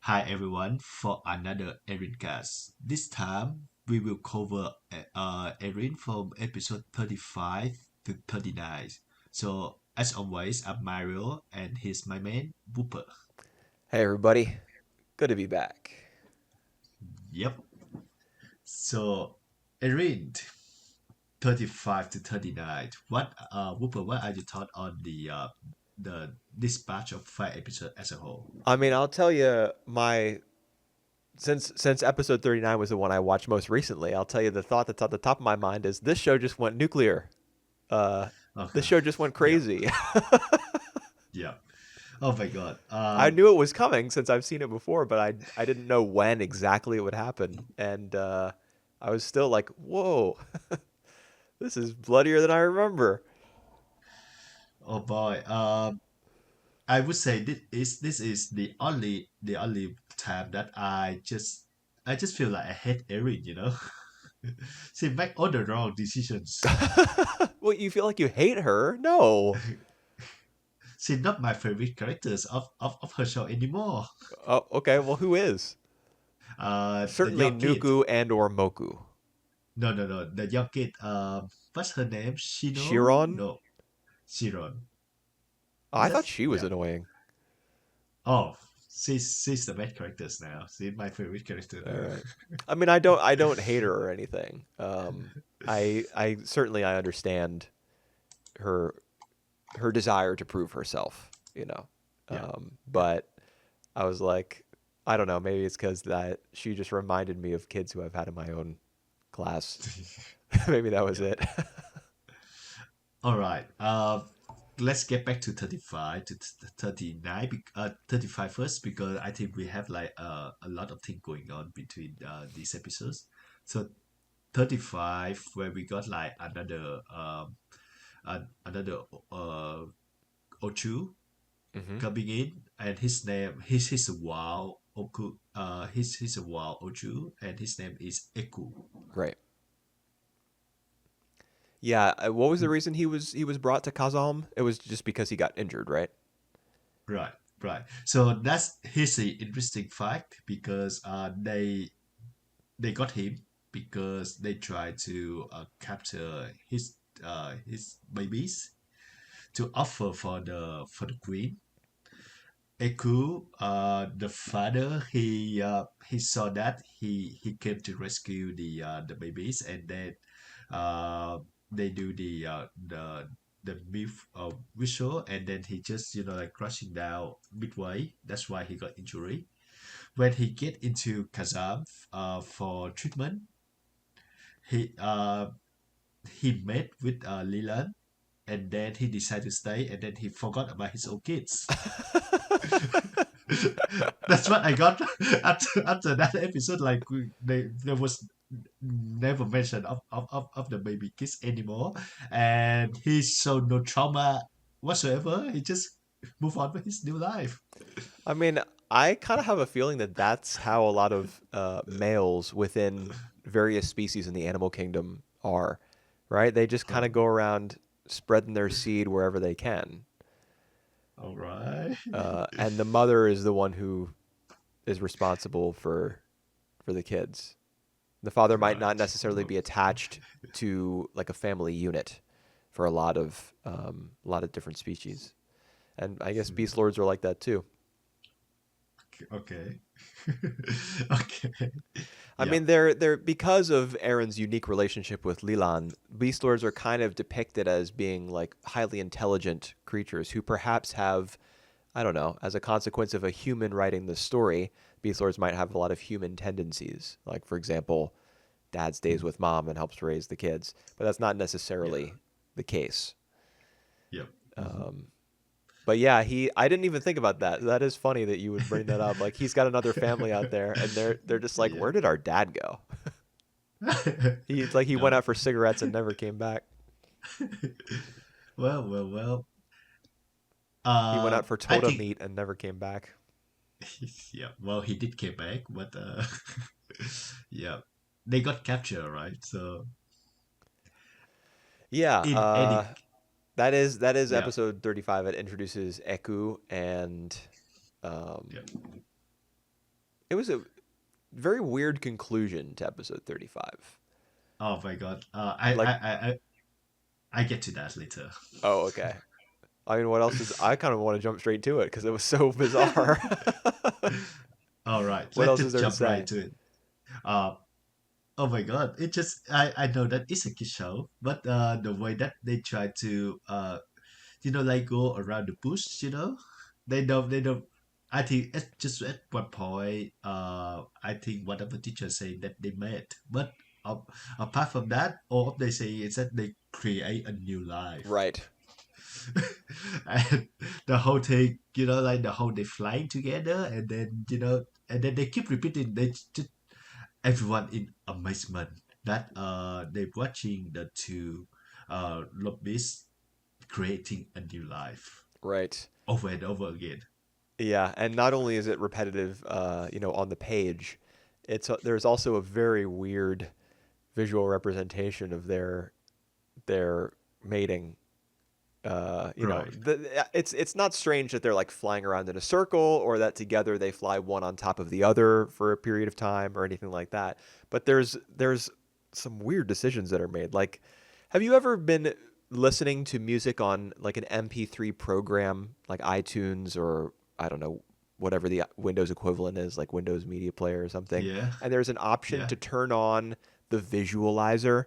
Hi everyone for another Erincast. This time we will cover Erin from episode 35 to 39. So as always, I'm Mario and he's my man, Whooper. Hey everybody, good to be back. Yep. So Erin, 35 to 39. Whooper, what are your thoughts on the this batch of 5 episodes as a whole? I mean, I'll tell you my since episode 39 was the one I watched most recently. I'll tell you the thought that's at the top of my mind is this show just went nuclear. Uh, this Okay. show just went Yep. crazy. Yep. Oh my God. I knew it was coming since I've seen it before, but I didn't know when exactly it would happen, and I was still like, whoa, this is bloodier than I remember. Oh boy. I would say this is the only time that I just feel like I hate Erin, you know. She make all the wrong decisions. Well, you feel like you hate her? No. She's not my favorite characters of her show anymore. Oh, okay. Well, who is? The Certainly young kid. Nuku and or Moku. No. The young kid. What's her name? Shino? Chiron? No, Shiron. Oh, Is I that? thought she was Yeah. annoying. Oh, she's the best characters now. She's my favorite character All now. right. I mean, I don't hate her or anything. I certainly I understand her her desire to prove herself. You know, Yeah. Yeah. but I was like, I don't know. Maybe it's because that she just reminded me of kids who I've had in my own class. Maybe that was Yeah. it. All right. Let's get back to 35 to 39. 35 first because I think we have like a lot of things going on between these episodes. So 35 where we got like another Ochu hmm coming in and his name he's a wild Oku he's a wild Ochu and his name is Eku. Right. Yeah. What was the reason he was brought to Kazam? It was just because he got injured, right? Right, right. So that's here's the interesting fact because they got him because they tried to capture his babies to offer for the queen. Eku, the father, he saw that he came to rescue the babies and then uh they do the myth visual and then he just like crashing down midway. That's why he got injury. When he get into Kazam for treatment, he uh he met with Leland and then he decided to stay and then he forgot about his own kids. That's what I got after that episode. Like there was never mention of the baby kids anymore, and he showed no trauma whatsoever. He just moved on with his new life. I mean, I kind of have a feeling that that's how a lot of males within various species in the animal kingdom are, right? They just kind Huh. of go around spreading their seed wherever they can. All right. And the mother is the one who is responsible for the kids. The father might not Right. necessarily be attached to like a family unit for a lot of different species. And I guess beast Hmm. lords are like that too. Okay. Okay. I Yeah. mean, they're because of Aaron's unique relationship with Lilan, beast lords are kind of depicted as being like highly intelligent creatures who perhaps have, I don't know, as a consequence of a human writing the story, beast lords might have a lot of human tendencies. Like, for example, dad stays Mm. with mom and helps raise the kids, but that's not Yeah. necessarily the case. Yep. Um, but yeah, I didn't even think about that. That is funny that you would bring that up. Like he's got another family out there, and they're just like, Yeah. where did our dad go? He went No. out for cigarettes and never came back. Well. He went out for I totem think meat and never came back. yeah. Well, he did came back, but yeah, they got captured, right? So Yeah, in any that is yeah, episode 35. It introduces Eku and um, yeah, It was a very weird conclusion to episode 35. Oh my god. Like, I get to that later. oh, okay. I mean, what else is? I kind of want to jump straight to it because it was so bizarre. All right, What let's else is just there to jump right say? to it. Uh, oh my god, it just I know that it's a kid show, but the way that they try to like go around the bush, they don't. I think it's just at one point, I think one of the teachers say that they met, but uh, apart from that, all they say is that they create a new life. Right, And the whole thing, like the whole they flying together, and then they keep repeating. They just everyone in amazement that they're watching the two lobbyists creating a new life right. over and over again. Yeah, and not only is it repetitive, on the page, there's also a very weird visual representation of their mating. Right. It's not strange that they're like flying around in a circle or that together they fly one on top of the other for a period of time or anything like that. But there's some weird decisions that are made. Like, have you ever been listening to music on like an MP3 program like iTunes or I don't know whatever the Windows equivalent is, like Windows Media Player or something, Yeah. and there's an option Yeah. to turn on the visualizer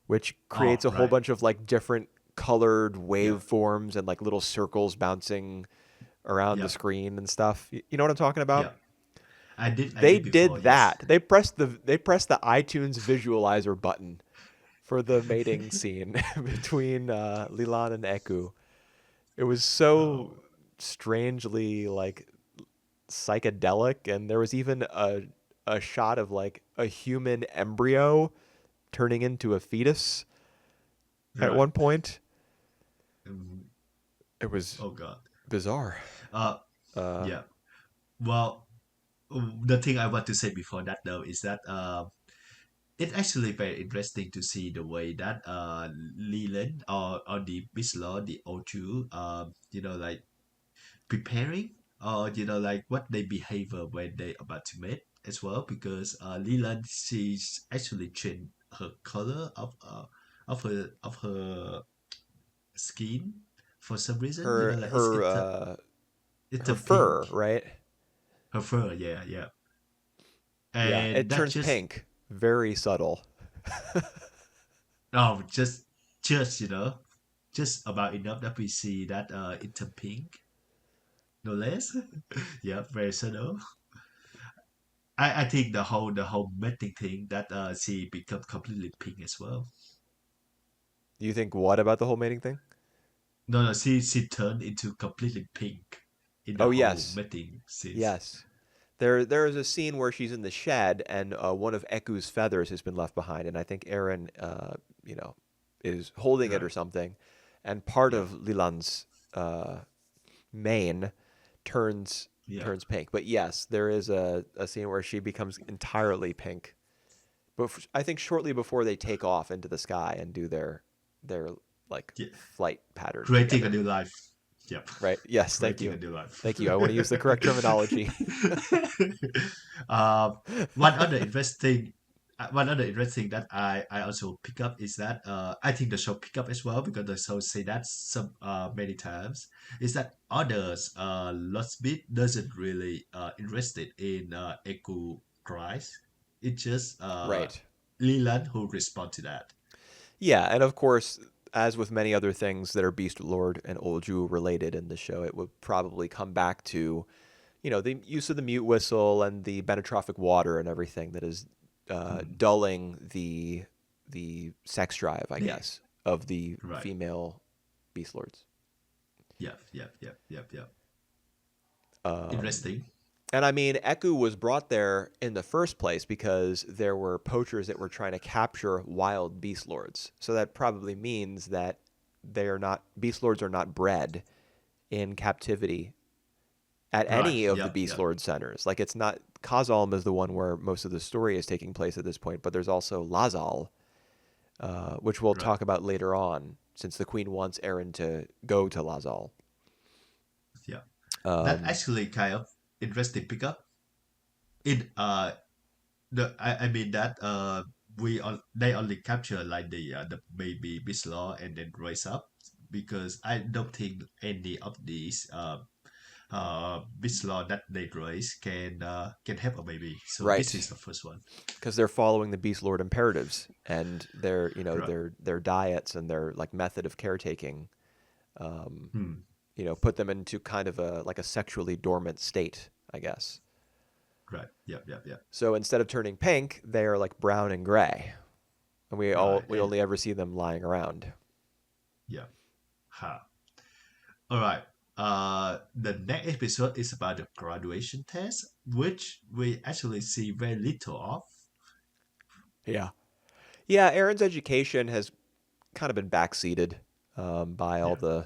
which creates Oh, a whole right. bunch of like different colored Yep. waveforms and like little circles bouncing around the Yep. screen and stuff. You know what I'm talking about? Yep. I They did before. did Yes. that. They pressed the iTunes visualizer button for the mating scene between Lilan and Eku. It was so Oh. strangely like psychedelic, and there was even a shot of like a human embryo turning into a fetus at Right. one point. Um, It was oh God. bizarre. Uh. Uh, Yeah. Well, the thing I want to say before that though is that it's actually very interesting to see the way that Leland or the Bislo, the Oju, like preparing or like what they behavior when they about to mate as well because Leland she's actually changed her color of her skin for some reason her like her it's her a fur, pink right? her fur, yeah, yeah, Yeah, and it that turns just pink. Very subtle. oh just just about enough that we see that it's a pink, no less. Yeah, very subtle. I think the whole mating thing that she become completely pink as well. You think what about the whole mating thing? No, no, she turned into completely pink in the Oh whole yes, mating scenes. yes. There is a scene where she's in the shed and one of Eku's feathers has been left behind, and I think Aaron, you know, is holding it or Right. something, and part Yeah. of Lilan's uh, mane turns Yeah. turns pink. But yes, there is a scene where she becomes entirely pink. But I think shortly before they take off into the sky and do their like Yeah. flight pattern Creating a together. new life. Yep. Right? Yes, thank Creating a you. new life. Thank you. I want to use the correct terminology. um, one other interesting one other interesting that I also pick up is that I think the show pick up as well because the show say that some many times is that others lost bit doesn't really interested in Echo Christ. It's just Right. Leland who respond to that. Yeah, and of course, as with many other things that are Beast Lord and Olju related in the show, it would probably come back to, the use of the mute whistle and the benotrophic water and everything that is Hmm. dulling the sex drive, I Yeah. guess, of the Right. female Beast Lords. Yep. Yep. Yep. Yep. Yep. Um, Interesting. And I mean, Eku was brought there in the first place because there were poachers that were trying to capture wild beast lords. So that probably means that beast lords are not bred in captivity at Right. any of the Yep. beast Yep. lord centers. Like it's not Kazalm is the one where most of the story is taking place at this point, but there's also Lazal, which we'll Right. talk about later on, since the queen wants Aaron to go to Lazal. Yeah. That Um, actually kind of interesting pickup in I mean that they only capture like the baby beast law and then raise up, because I don't think any of these beast law that they raise can have a baby. So this Right. is the first one. Because they're following the Beast Lord imperatives and their, Right. their diets and their like method of caretaking, Hmm. put them into kind of a like a sexually dormant state, I guess. Right. Yep. Yep. Yep. So instead of turning pink, they are like brown and gray, and Right. we And only ever see them lying around. yeah. Ha. All right. The next episode is about the graduation test, which we actually see very little of. Yeah. Yeah, Aaron's education has kind of been backseated by all Yeah.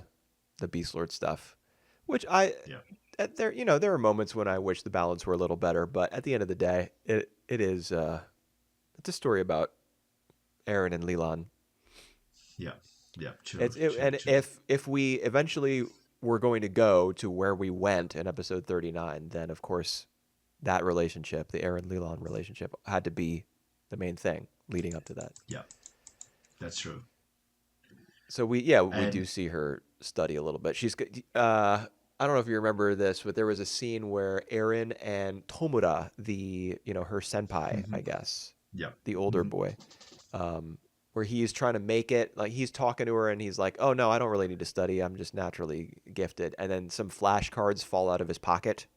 the Beast Lord stuff, which I Yeah. there there are moments when I wish the balance were a little better, but at the end of the day, it is it's a story about Aaron and Leland. Yeah. Yeah. True. True. And True. if we eventually were going to go to where we went in episode 39, then of course that relationship, the Aaron Leland relationship, had to be the main thing leading up to that. Yeah. That's true. So we do And see her study a little bit. I don't know if you remember this, but there was a scene where Aaron and Tomura, the her senpai, I mhm, guess, yeah. the older Mhm, boy, where he's trying to make it. Like he's talking to her, and he's like, "Oh no, I don't really need to study. I'm just naturally gifted." And then some flashcards fall out of his pocket.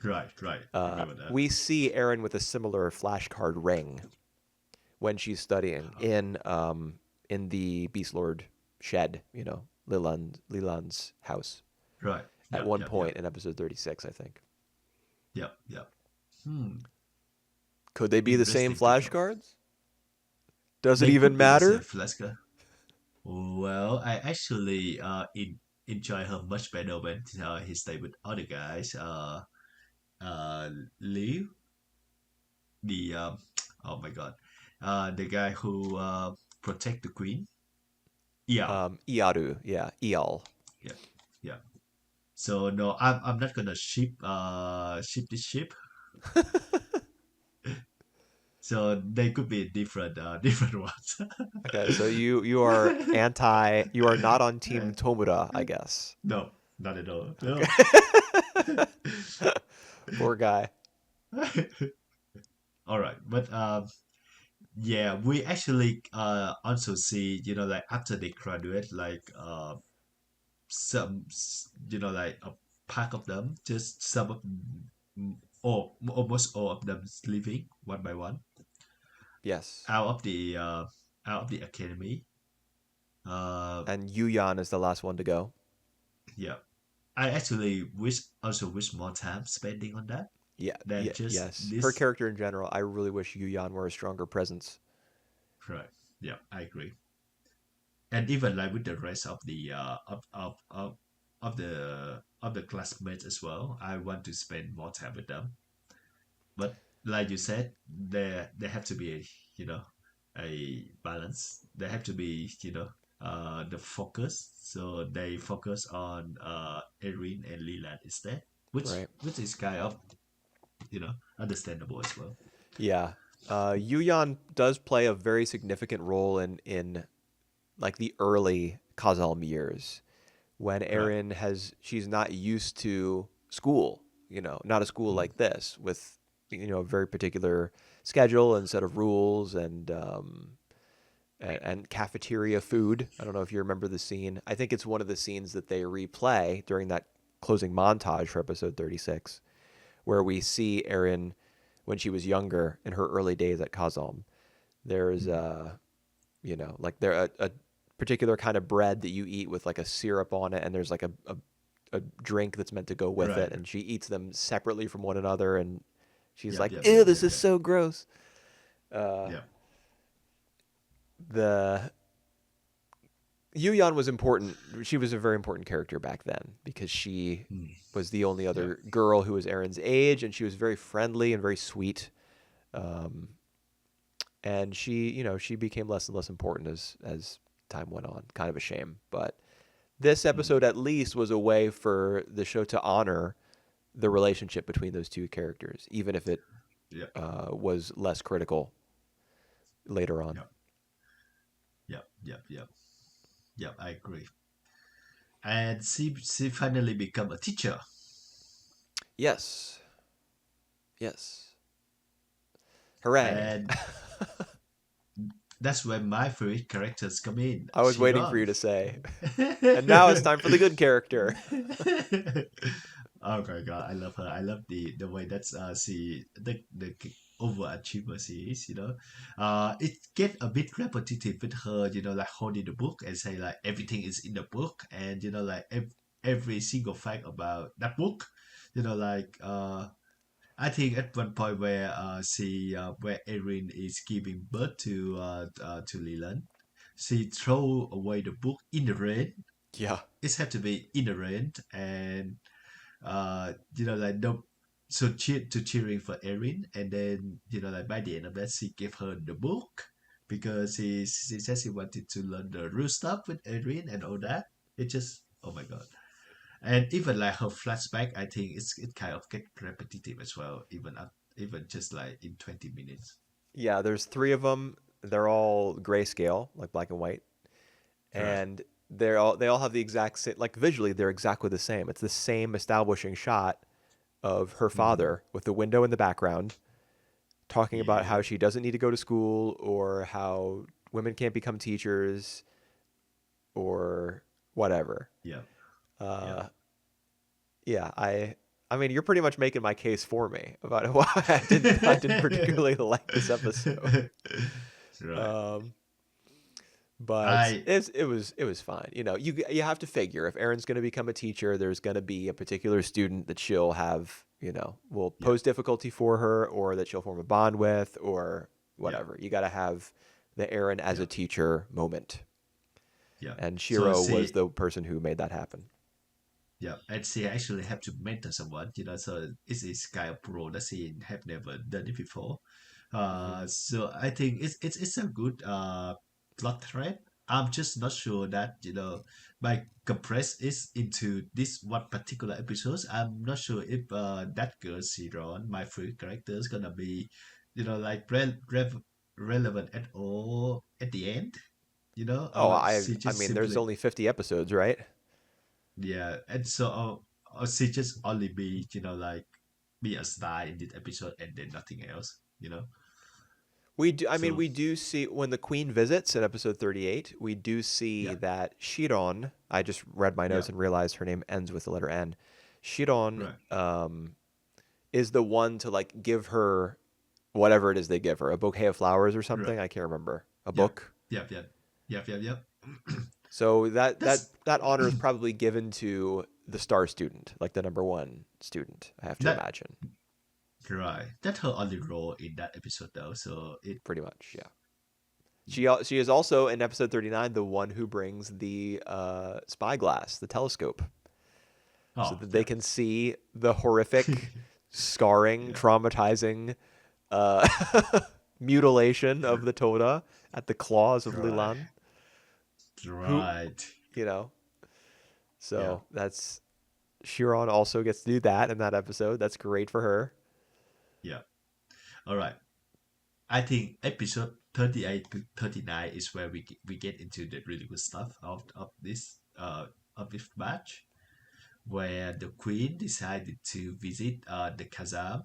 right. Right. Remember that. We see Aaron with a similar flashcard ring when she's studying in the Beast Lord shed. Leland's house Right. at Yep. one Yep. Yep. point in episode 36, I think. Yep. Yep. Hmm. Could they be the same Interesting to know. flashcards? Does it They even could be the same matter? Flaska. Well, I actually enjoy her much better when he stayed with other guys. Liu, the oh my god, the guy who protect the queen. Yeah. Iaru, yeah, Ial. Yeah. Yeah. So no, I'm not gonna ship this ship. So they could be different different ones. Okay, so you are not on Team Tomura, I guess. No, not at all. No. Okay. Poor guy. All right, but yeah, we actually also see, like after they graduate, like like a pack of them, just some of or almost all of them leaving one by one Yes. out of the academy. Uh, And Yuyan is the last one to go. yeah, I actually wish more time spending on that Yeah, than yeah, just yes. Her this. character in general, I really wish Yuyan were a stronger presence. Right. Yeah, I agree. And even like with the rest of the of the classmates as well, I want to spend more time with them. But like you said, there have to be a balance. There have to be the focus. So they focus on Erin and Leland instead, Right. which is kind of understandable as well. Yeah. Yuyan does play a very significant role in like the early Kazalm years when Right. she's not used to school, not a school Mm. like this with a very particular schedule and set of rules and cafeteria food. I don't know if you remember the scene. I think it's one of the scenes that they replay during that closing montage for episode 36 where we see Erin when she was younger in her early days at Kazalm. There's Mm. like there a particular kind of bread that you eat with like a syrup on it, and there's like a drink that's meant to go with Right. it, and she eats them separately from one another, and she's Yep. like, Yep. "Ew, Yep. this Yep. is Yep. so gross." Uh, Yep. the Yuyan was important. She was a very important character back then because she Mm. was the only Yep. other girl who was Aaron's age, and she was very friendly and very sweet. Um, and she became less and less important as time went on. Kind of a shame, but this Mm. episode at least was a way for the show to honor the relationship between those two characters, even if it Yeah, was less critical later on. yeah, yeah, yeah, yeah, yeah. I agree. And she finally become a teacher, Yes, yes. Hooray. and that's where my favorite characters come in. I was waiting for Chiron. you to say. And now it's time for the good character. Oh my god, I love her. I love the way that's she the overachiever she is. It get a bit repetitive with her. Like holding the book and say like everything is in the book, and like every single fact about that book. Like I think at one point where where Erin is giving birth to Leland, she throw away the book in the rain. Yeah. It had to be in the rain, and like no, so cheering for Erin, and then like by the end of that, she gave her the book because she said she wanted to learn the real stuff with Erin and all that. It just, oh my god. And even like her flashback, I think it kind of get repetitive as well, even just like in 20 minutes. Yeah, there's three of them. They're all grayscale, like black and white, Right. and they all have the exact same. Like visually, they're exactly the same. It's the same establishing shot of her Hmm. father with the window in the background, talking about Yeah. how she doesn't need to go to school or how women can't become teachers or whatever. Yeah. Yeah. Uh, yeah, I mean, you're pretty much making my case for me about why I didn't particularly like this episode. Right. Um, but I it was fine. You have to figure if Erin's going to become a teacher, there's going to be a particular student that she'll have, will Yeah. pose difficulty for her, or that she'll form a bond with, or Yeah. whatever. You got to have the Erin as Yeah. a teacher moment, Yeah. and So Shiro was she the person who made that happen. Yeah, and she actually have to mentor someone, so it is kind of role that she have never done it before. Hmm. So I think it's a good plot thread. I'm just not sure that by compress it into this one particular episode. I'm not sure if that girl Siron, my favorite character, is gonna be, like relevant at all at the end. Oh, Or I she I just mean, there's simply, only 50 episodes, right? yeah, and so or she just only be like be a star in this episode and then nothing else. We do. I mean, So we do see when the Queen visits in episode 38. We do see yeah, that Shiron. I just read my yeah, notes and realized her name ends with the letter N. Shiron right, is the one to like give her whatever it is they give her, a bouquet of flowers or right, something. I can't remember. A yep, book. yep, yep, yep, yep, yep. So that that That's that honor is probably given to the star student, like the number one student. I have to that imagine, right. That's her only role in that episode though. So it pretty much. Yeah. She is also in episode 39 the one who brings the spyglass, the telescope, so oh that they yeah. can see the horrific, scarring, Yeah, traumatizing uh, mutilation of the Toda at the claws of right, Lilan. Who, right, you know, yeah, so that's Shiron also gets to do that in that episode. That's great for her. yeah. All right. I think episode 38 to 39 is where we get into the really good stuff of this batch, where the queen decided to visit the Kazam,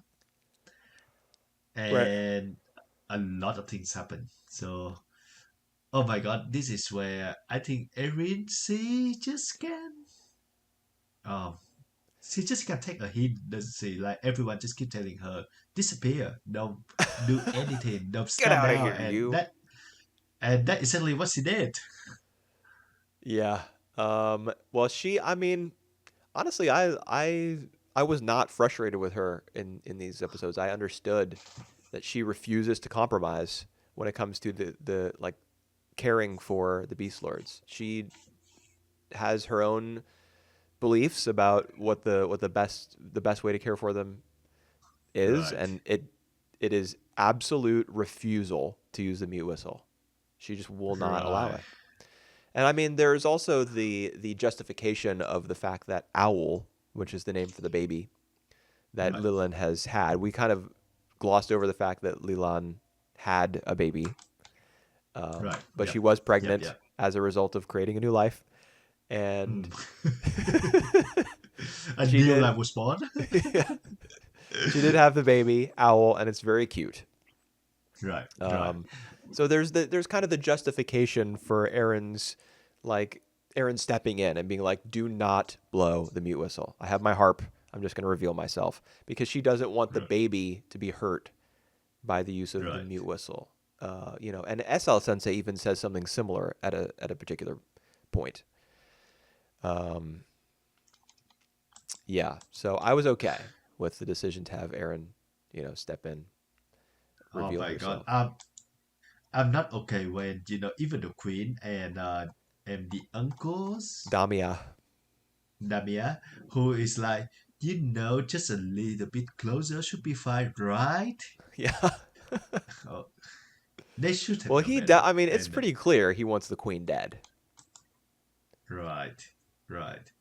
Right. and a lot of things happen. So, oh my god, this is where I think Erin, um she just can take a hint, doesn't she? Like everyone just keep telling her disappear, don't do anything, don't Get stand out of down, here, and you. that is exactly what she did. Yeah. Well, I mean, honestly, I was not frustrated with her in these episodes. I understood that she refuses to compromise when it comes to the like caring for the Beast Lords. She has her own beliefs about what the best way to care for them is, Right, and it is absolute refusal to use the mute whistle. She just will not allow right, it. And I mean, there's also the justification of the fact that Owl, which is the name for the baby, that Right. Leland has had. We kind of glossed over the fact that Leland had a baby, Right. but she Yep. was Yep. pregnant Yep. as a result of creating a new life, Hmm. and A she new did. life was born. Yeah, she did have the baby owl, and it's very cute. Right. Right. Um, so there's kind of the justification for like Aaron stepping in and being like, "Do not blow the mute whistle. I have my harp. I'm just going to reveal myself," because she doesn't want the Right. baby to be hurt by the use of the Right. mute whistle. And SL Sensei even says something similar at a particular point. Um, yeah, so I was okay with the decision to have Aaron, step in, Oh reveal my God. herself. I'm not okay when even the queen and the uncles Damia. Namia, who is like, just a little bit closer should be fine, right? Yeah. Oh, they should have Well, known better. I mean, it's And pretty clear he wants the queen dead. right, right,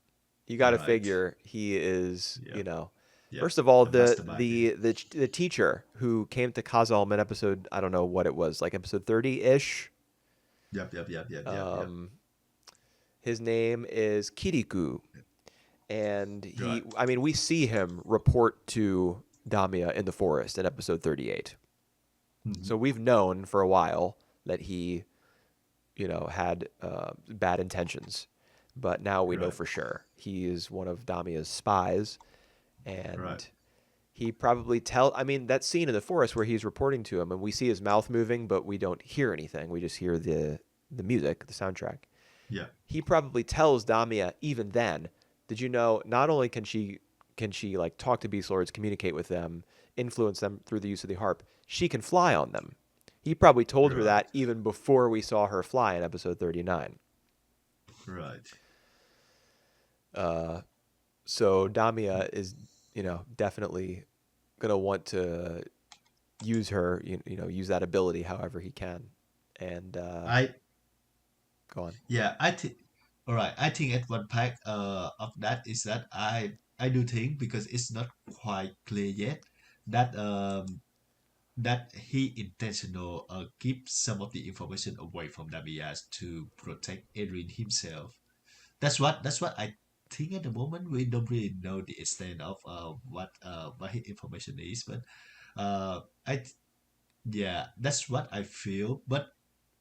You got to right. figure he is, Yep, yep. first of all, The mastermind there. the teacher who came to Kazalm in episode, I don't know what it was, like episode 30-ish. Yep, yep, yep, yep, yep, yep. Um, his name is Kirikou, and Right. I mean, we see him report to Damia in the forest in episode 38. Hmm. So we've known for a while that he, had bad intentions, but now we know Right, for sure he is one of Damia's spies, right. and he probably I mean, that scene in the forest where he's reporting to him, and we see his mouth moving, but we don't hear anything. We just hear the music, the soundtrack. Yeah, He probably tells Damia even then, did you know not only can she like talk to beast lords, communicate with them, influence them through the use of the harp, she can fly on them. He probably told her right, that even before we saw her fly in episode 39. right. So Damia is, definitely gonna want to use her, use that ability however he can. And I go on. Yeah, I think. All right, I think at one part of that is that I do think because it's not quite clear yet that that he intentional keep some of the information away from Damias to protect Erin himself. That's what I think at the moment. We don't really know the extent of what his information is, but I yeah, that's what I feel. But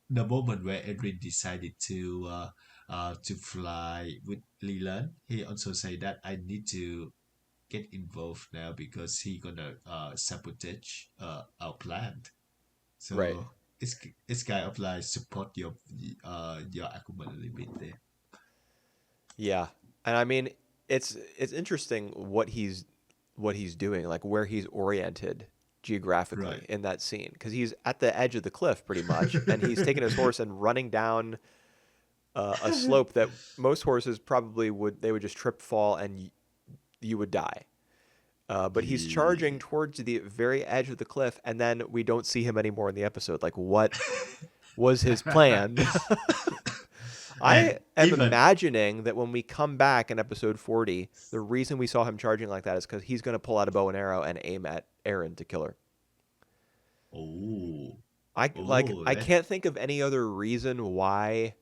the moment where Edwin decided to fly with Leland, he also said that I need to get involved now because he gonna sabotage our plan. Right. So it's kind of like support your argument a little bit there. Yeah. And I mean, it's interesting what he's doing, like where he's oriented Right. geographically in that scene, because he's at the edge of the cliff pretty much, and he's taking his horse and running down a slope that most horses probably would just trip, fall, and you would die. But he's charging Yeah. towards the very edge of the cliff, and then we don't see him anymore in the episode. Like, what was his plan? And I am even imagining that when we come back in episode 40, the reason we saw him charging like that is because he's going to pull out a bow and arrow and aim at Aaron to kill her. oh I that can't think of any other reason why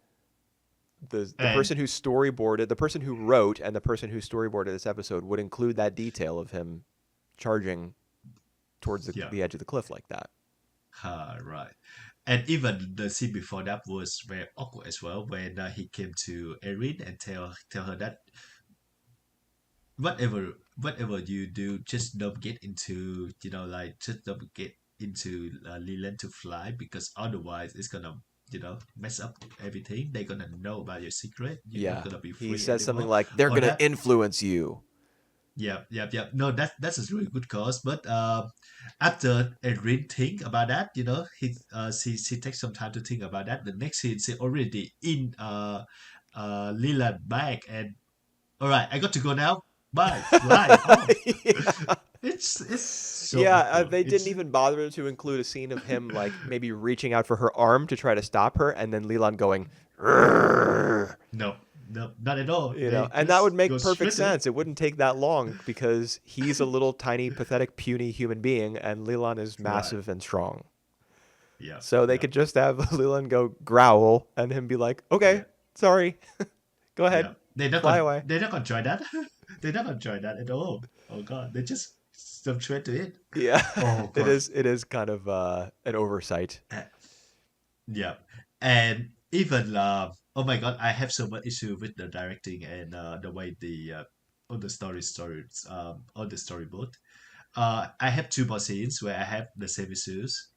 the and person who storyboarded, the person who wrote, and the person who storyboarded this episode would include that detail of him charging towards yeah. the edge of the cliff like that. Right. And even the scene before that was very awkward as well when he came to Erin and tell her that whatever you do, just don't get into just don't get into Leland to fly because otherwise it's gonna mess up everything. They're gonna know about your secret. You're not Yeah, gonna be he free says something anymore. like, "They're Or gonna that influence you." Yeah, yeah, yeah. No, that's a really good cause. But after Erin think about that, she takes some time to think about that. The next scene, she already in Leland bag, and all right, I got to go now. Bye, fly off. Yeah. It's so Yeah, awkward. they didn't It's even bother to include a scene of him like maybe reaching out for her arm to try to stop her, and then Leland going, "Rrrr." no, no, not at all. You know, They and that would just go make perfect straight to it. sense. It wouldn't take that long because he's a little tiny, pathetic, puny human being, and Leland is Right. massive and strong. Yeah. So they Yeah. could just have Leland go growl and him be like, Yeah. "Okay, sorry, go Yeah. ahead, fly away." They're not gonna try that. They're not gonna try that at all. Oh god. They just jump straight to it. Yeah, Oh it god. is. It is kind of an oversight. Uh, Yeah. And even oh my god, I have so much issue with the directing and the way the on the stories on the storyboard. I have two more scenes where I have the same issues.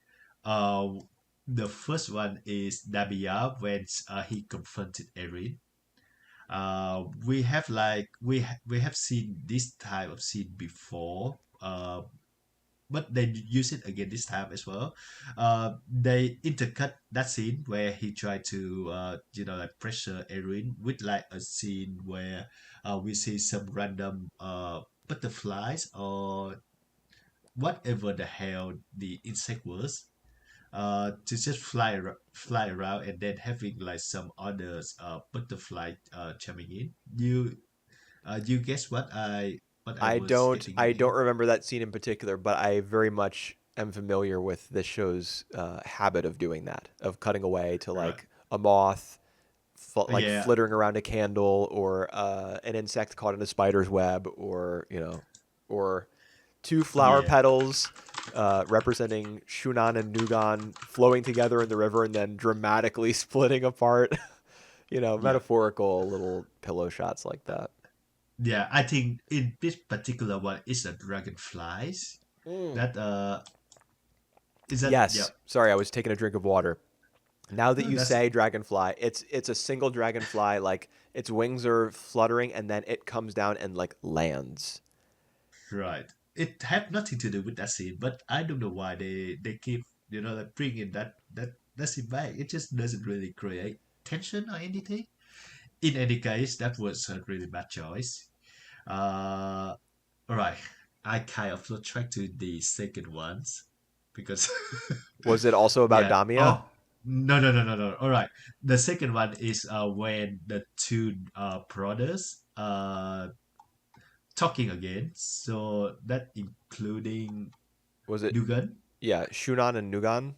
Uh, the first one is Nabia when he confronted Erin. We have like we have seen this type of scene before. But they use it again this time as well. They intercut that scene where he tried to like pressure Erin with like a scene where we see some random butterflies or whatever the hell the insect was to just fly around and then having like some others butterfly chiming in. You guess what I was getting in I here? don't remember that scene in particular, but I very much am familiar with this show's habit of doing that, of cutting away to Right. like a moth, like Yeah. flittering around a candle, or an insect caught in a spider's web, or or two flower Yeah. petals representing Shunan and Nugan flowing together in the river and then dramatically splitting apart. Yeah. Metaphorical little pillow shots like that. Yeah. I think in this particular one is a dragonflies. Mm. That is that yeah. Yes. Sorry, I was taking a drink of water. Now that No, you that's say dragonfly, it's a single dragonfly. Like its wings are fluttering, and then it comes down and like lands. right. It had nothing to do with that scene, but I don't know why they keep like bringing that scene back. It just doesn't really create tension or anything. In any case, that was a really bad choice. Uh, all right. I kind of lost track to the second ones because Was it also about yeah. Damia? Oh, no, no, no, no, no. All right. The second one is when the two brothers talking again. So that including Was it Dugan. yeah, Shunan and Nugan?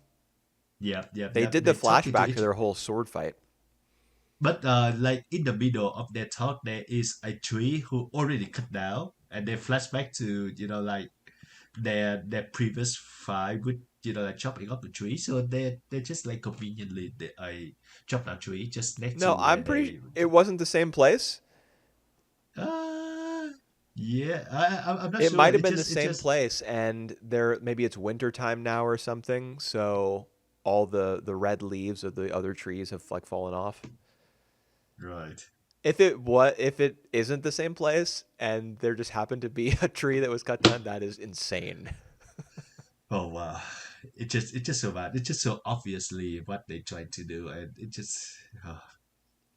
Yeah, yeah, They yeah. did the They talking to flashback to each, their whole sword fight. but like in the middle of their talk, there is a tree who already cut down, and they flash back to like their previous fight with like chopping up the tree. So they just like conveniently they I chopped a tree just next No, to where I'm pretty. they. It wasn't the same place. Uh, yeah, I'm not It sure. might have It been the just it same just place, and there maybe it's winter time now or something. So all the red leaves of the other trees have like fallen off. right. If it isn't the same place, and there just happened to be a tree that was cut down, that is insane. Oh wow. It just so bad. It's just so obviously what they trying to do, and it just oh,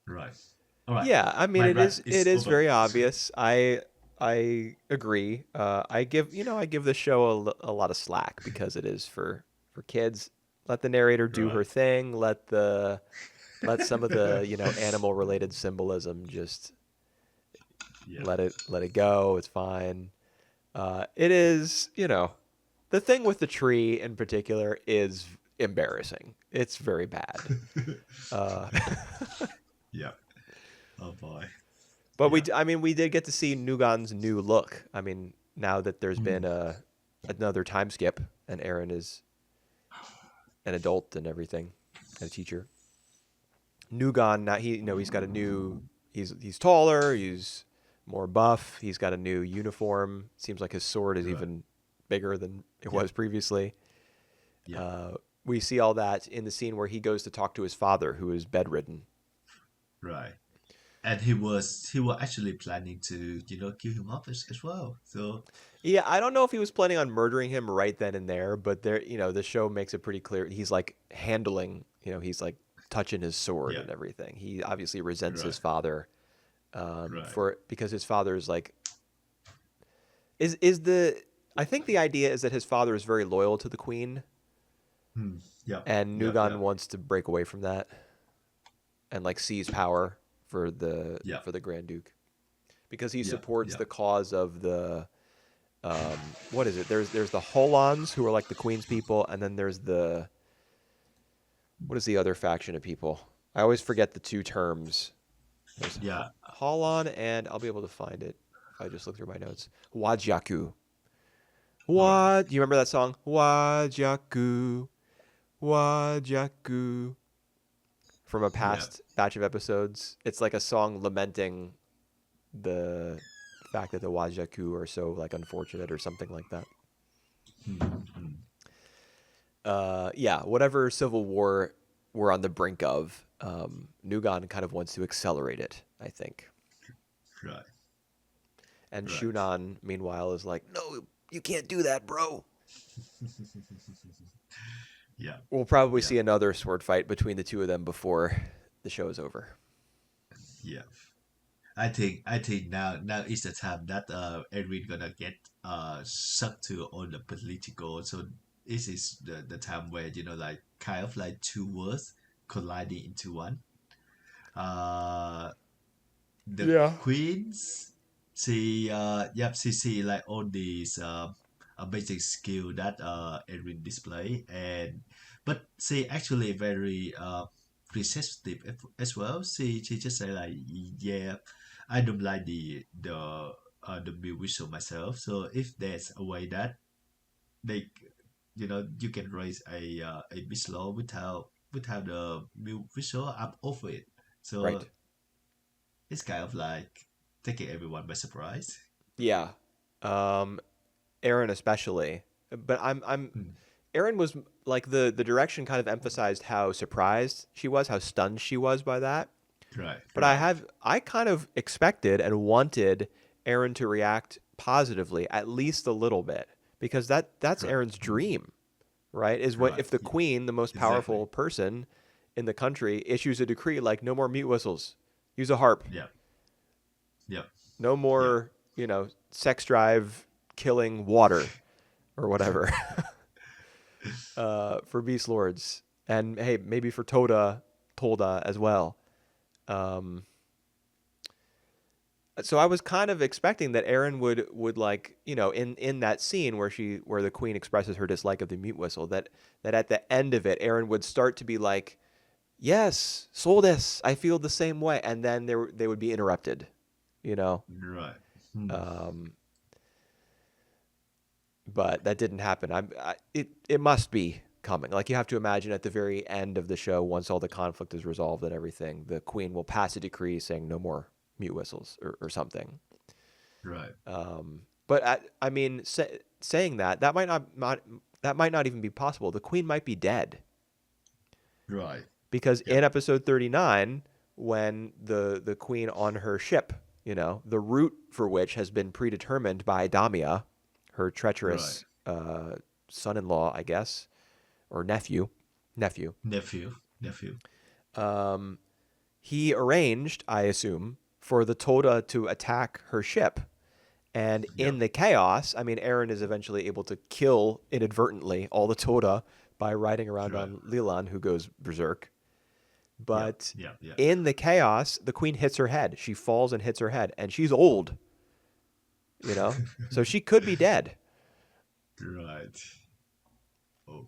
right. All right. Yeah, I mean My it rant it is is over. very obvious. I agree. I give the show a lot of slack because it is for kids. Let the narrator do her Right. thing. Let some of the animal related symbolism just Yeah. let it go. It's fine. It is the thing with the tree in particular is embarrassing. It's very bad. Uh, Yeah. Oh boy. But Yeah. I mean, we did get to see Nugon's new look. I mean, now that there's been Mm. another time skip and Aaron is an adult and everything, and a teacher. Nugon now he's got a new he's taller, he's more buff, he's got a new uniform. Seems like his sword is Right. even bigger than it Yeah. was previously. Yeah. Uh, we see all that in the scene where he goes to talk to his father, who is bedridden. Right. And he was actually planning to kill him off as well. So Yeah, I don't know if he was planning on murdering him right then and there, but the show makes it pretty clear he's like handling, he's like touching his sword yeah. and everything. He obviously resents his Right. father, Right. for because his father is like is the I think the idea is that his father is very loyal to the queen, Hmm. Yep. and Yep. Nugon Yep. wants to break away from that and like seize power Yeah. for the Grand Duke because he Yeah. supports Yeah. the cause of the what is it? There's the Holons who are like the Queen's people, and then there's the what is the other faction of people? I always forget the two terms. There's Yeah. Holon, and I'll be able to find it if I just look through my notes. Wajaku. All right. What? Do you remember that song? Wajaku, Wajaku. From a Yeah. past batch of episodes. It's like a song lamenting the fact that the Wajaku are so like unfortunate or something like that. Mm-hmm. Yeah, whatever civil war we're on the brink of, Nugon kind of wants to accelerate it, I think. Right. And Right. Shunan, meanwhile, is like, no, you can't do that, bro. Yeah. We'll probably Yeah. see another sword fight between the two of them before the show is over. Yeah. I think now is the time that Edwin gonna get sucked to all the political. So this is the time where like kind of like two words colliding into one. Uh, the Yeah. queens, she like all these amazing skill that Edwin display, and but she actually very receptive as well. She just say like, yeah, I don't like the music visual myself. So if there's a way that they you can raise a bit low without the music visual, I'm over it. So Right. it's kind of like taking everyone by surprise. Yeah. Um, Aaron especially. But I'm Hmm. Aaron was like the direction kind of emphasized how surprised she was, how stunned she was by that. Right, But right, I kind of expected and wanted Aaron to react positively at least a little bit because that's right, Aaron's dream, right? Is what right. if the Yeah, queen, the most exactly. powerful person in the country, issues a decree like no more mute whistles, use a harp, Yeah, yeah, no yeah, more, sex drive killing water or whatever for beast lords, and hey, maybe for Tolda as well. Um, so I was kind of expecting that Aaron would like in that scene where the queen expresses her dislike of the mute whistle that at the end of it Aaron would start to be like, yes, Soldes, I feel the same way, and then they would be interrupted, you know. right. Hmm. Um, but that didn't happen. It must be coming. Like you have to imagine at the very end of the show, once all the conflict is resolved and everything, the queen will pass a decree saying no more mute whistles or something. Right, But I mean, saying that that might not even be possible. The queen might be dead right. because Yeah, in episode 39, when the queen on her ship, the route for which has been predetermined by Damia, her right. treacherous son-in-law, I guess, or nephew. Nephew, nephew. Um, he arranged, I assume, for the Toda to attack her ship. And in Yep, the chaos, I mean, Aaron is eventually able to kill inadvertently all the Toda by riding around right. on Lilan, who goes berserk. Yep, But yep, yep. in the chaos, the queen hits her head. She falls and hits her head, and she's old, so she could be dead. Right. Oh,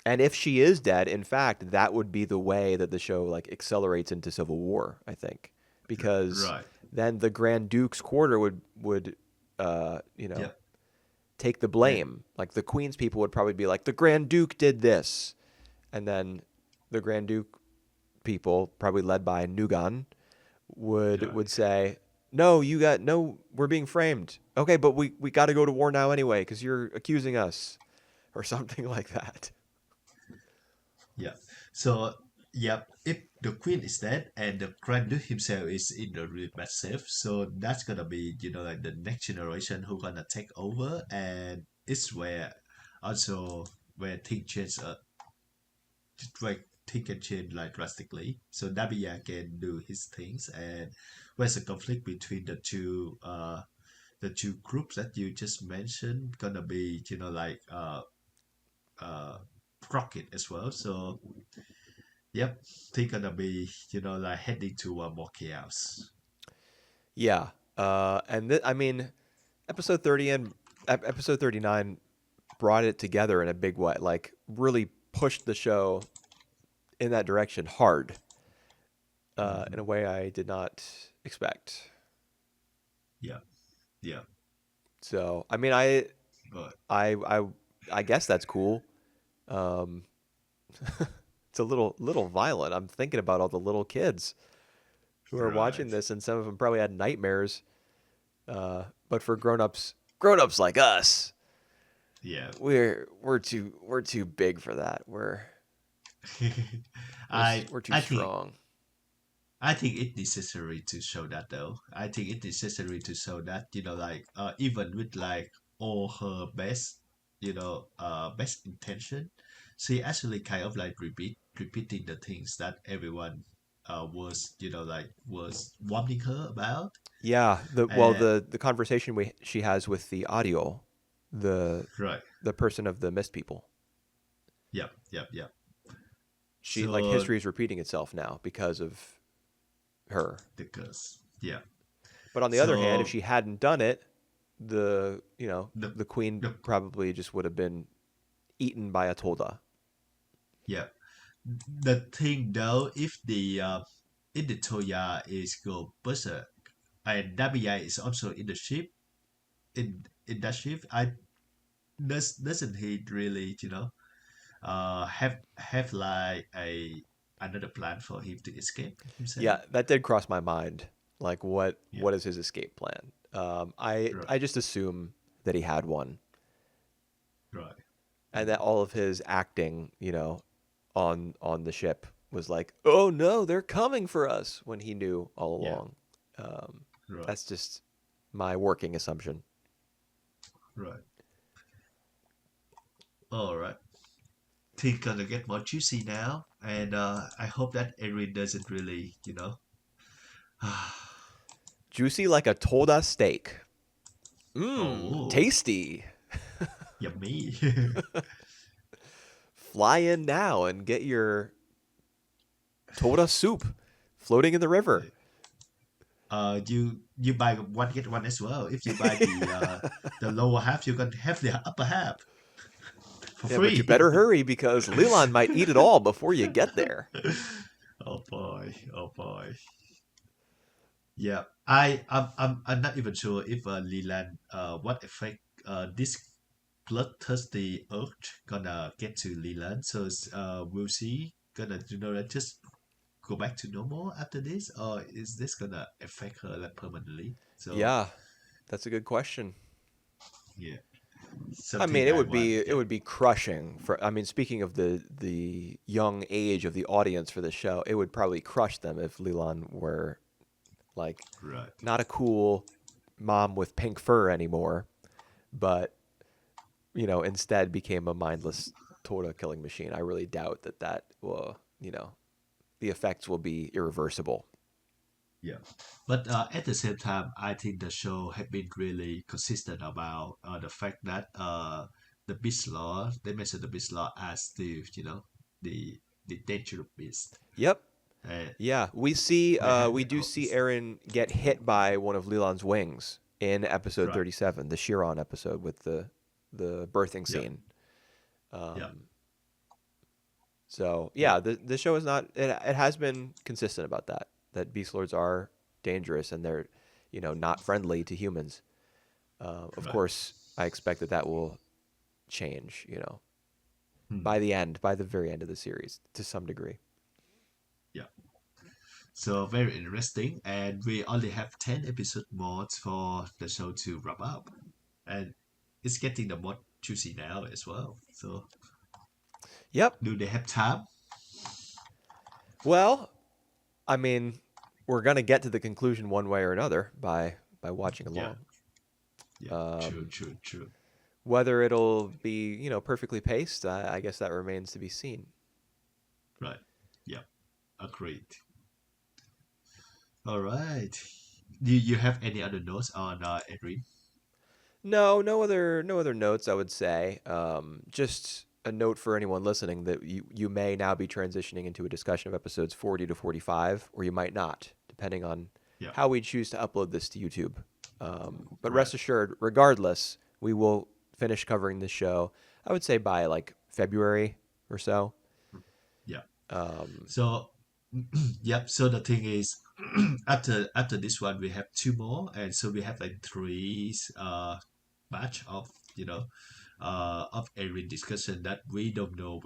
And if she is dead, in fact, that would be the way that the show like accelerates into civil war, I think, because right. then the Grand Duke's quarter would uh, you know Yep. take the And blame. Like the Queen's people would probably be like, the Grand Duke did this, and then the Grand Duke people, probably led by Nugan, would right. say, no, no, we're being framed. Okay, but we got to go to war now anyway because you're accusing us or something like that. Yeah. So, yep, if the queen is dead and the Grand Duke himself is in the real bad shape, so that's gonna be, like the next generation who gonna take over, and it's where also where things change, where things can change like drastically. So Nabia can do his things, and where's the conflict between the two groups that you just mentioned gonna be, like uh Rocket as well. So Yep, they're gonna be, like heading to more chaos. Yeah. I mean, episode 30 and episode 39 brought it together in a big way, like really pushed the show in that direction hard, in a Hmm. way I did not expect. Yeah, yeah, So, I mean, but I, I, I guess that's cool. Um, it's a little violent. I'm thinking about all the little kids who are watching right. this, and some of them probably had nightmares. But for grown-ups like us, Yeah. we're too big for that. We're too I think strong. it's necessary to show that though. I think it's necessary to show that, like even with like all her best intention, she actually kind of like repeating the things that everyone was, was warning her about. Yeah, And the conversation she has with the audio, the right. the person of the mist people. Yep, yep, yep. She like So history is repeating itself now because of her. the curse. Yeah. But on the other hand, if So she hadn't done it, the the queen the probably just would have been eaten by a Tolda. yeah. The thing though, if the Toya is go berserk and Namiya is also in the ship, in that ship, doesn't he really, have like a another plan for him to escape himself? Yeah, that did cross my mind. Like, Yeah, what is his escape plan? right, I just assume that he had one, right. and that all of his acting, on the ship was like, oh no, they're coming for us, when he knew all Yeah, along. Um, right, that's just my working assumption. right. All right. Things gonna get more juicy now, and I hope that Erin doesn't really, Juicy like a Tolda steak. Mmm, oh, tasty. yummy. Fly in now and get your Tolda soup floating in the river. You buy one get one as well. If you buy the lower half, you can have the upper half for Yeah, but you free. better hurry because Leland might eat it all before you get there. Oh boy, oh boy. Yeah, I'm not even sure if Leland what effect this bloodthirsty urge gonna get to Leland. So will she gonna just go back to normal after this, or is this gonna affect her like permanently? So Yeah, that's a good question. yeah, I mean, something I want. it Yeah, would be crushing for. I mean, speaking of the young age of the audience for the show, it would probably crush them if Leland were like right. not a cool mom with pink fur anymore, but instead became a mindless Toda killing machine. I really doubt that will, the effects will be irreversible. Yeah, but at the same time, I think the show have been really consistent about the fact that the beast law they mentioned the beast law as the the the dangerous beast. Yep. Uh, Yeah, we do see Aaron get hit by one of Leland's wings in episode right. 37, the Chiron episode with the birthing Yeah. scene. Yeah. Um, so Yeah. yeah, the show is not it has been consistent about that beast lords are dangerous and they're not friendly to humans. Of Right. course, I expect that will change. Hmm. By the very end of the series, to some degree. Yeah. So very interesting, and we only have 10 episode more for the show to wrap up, and it's getting the more juicy now as well. So Yep. do they have time? Well, I mean, we're gonna get to the conclusion one way or another by watching Yeah. along. Yeah. True. Um, True. True. Whether it'll be perfectly paced, I guess that remains to be seen. Right. Yeah. Agreed. All right. Do you have any other notes on Edwin? No, no other notes. I would say, just a note for anyone listening that you may now be transitioning into a discussion of episodes 40 to 45, or you might not, depending on Yeah. how we choose to upload this to YouTube. But Right. rest assured, regardless, we will finish covering this show, I would say by like February or so. Yeah. Um, So, yep. So the thing is, after this one, we have two more, and so we have like three batch of of every discussion that we don't know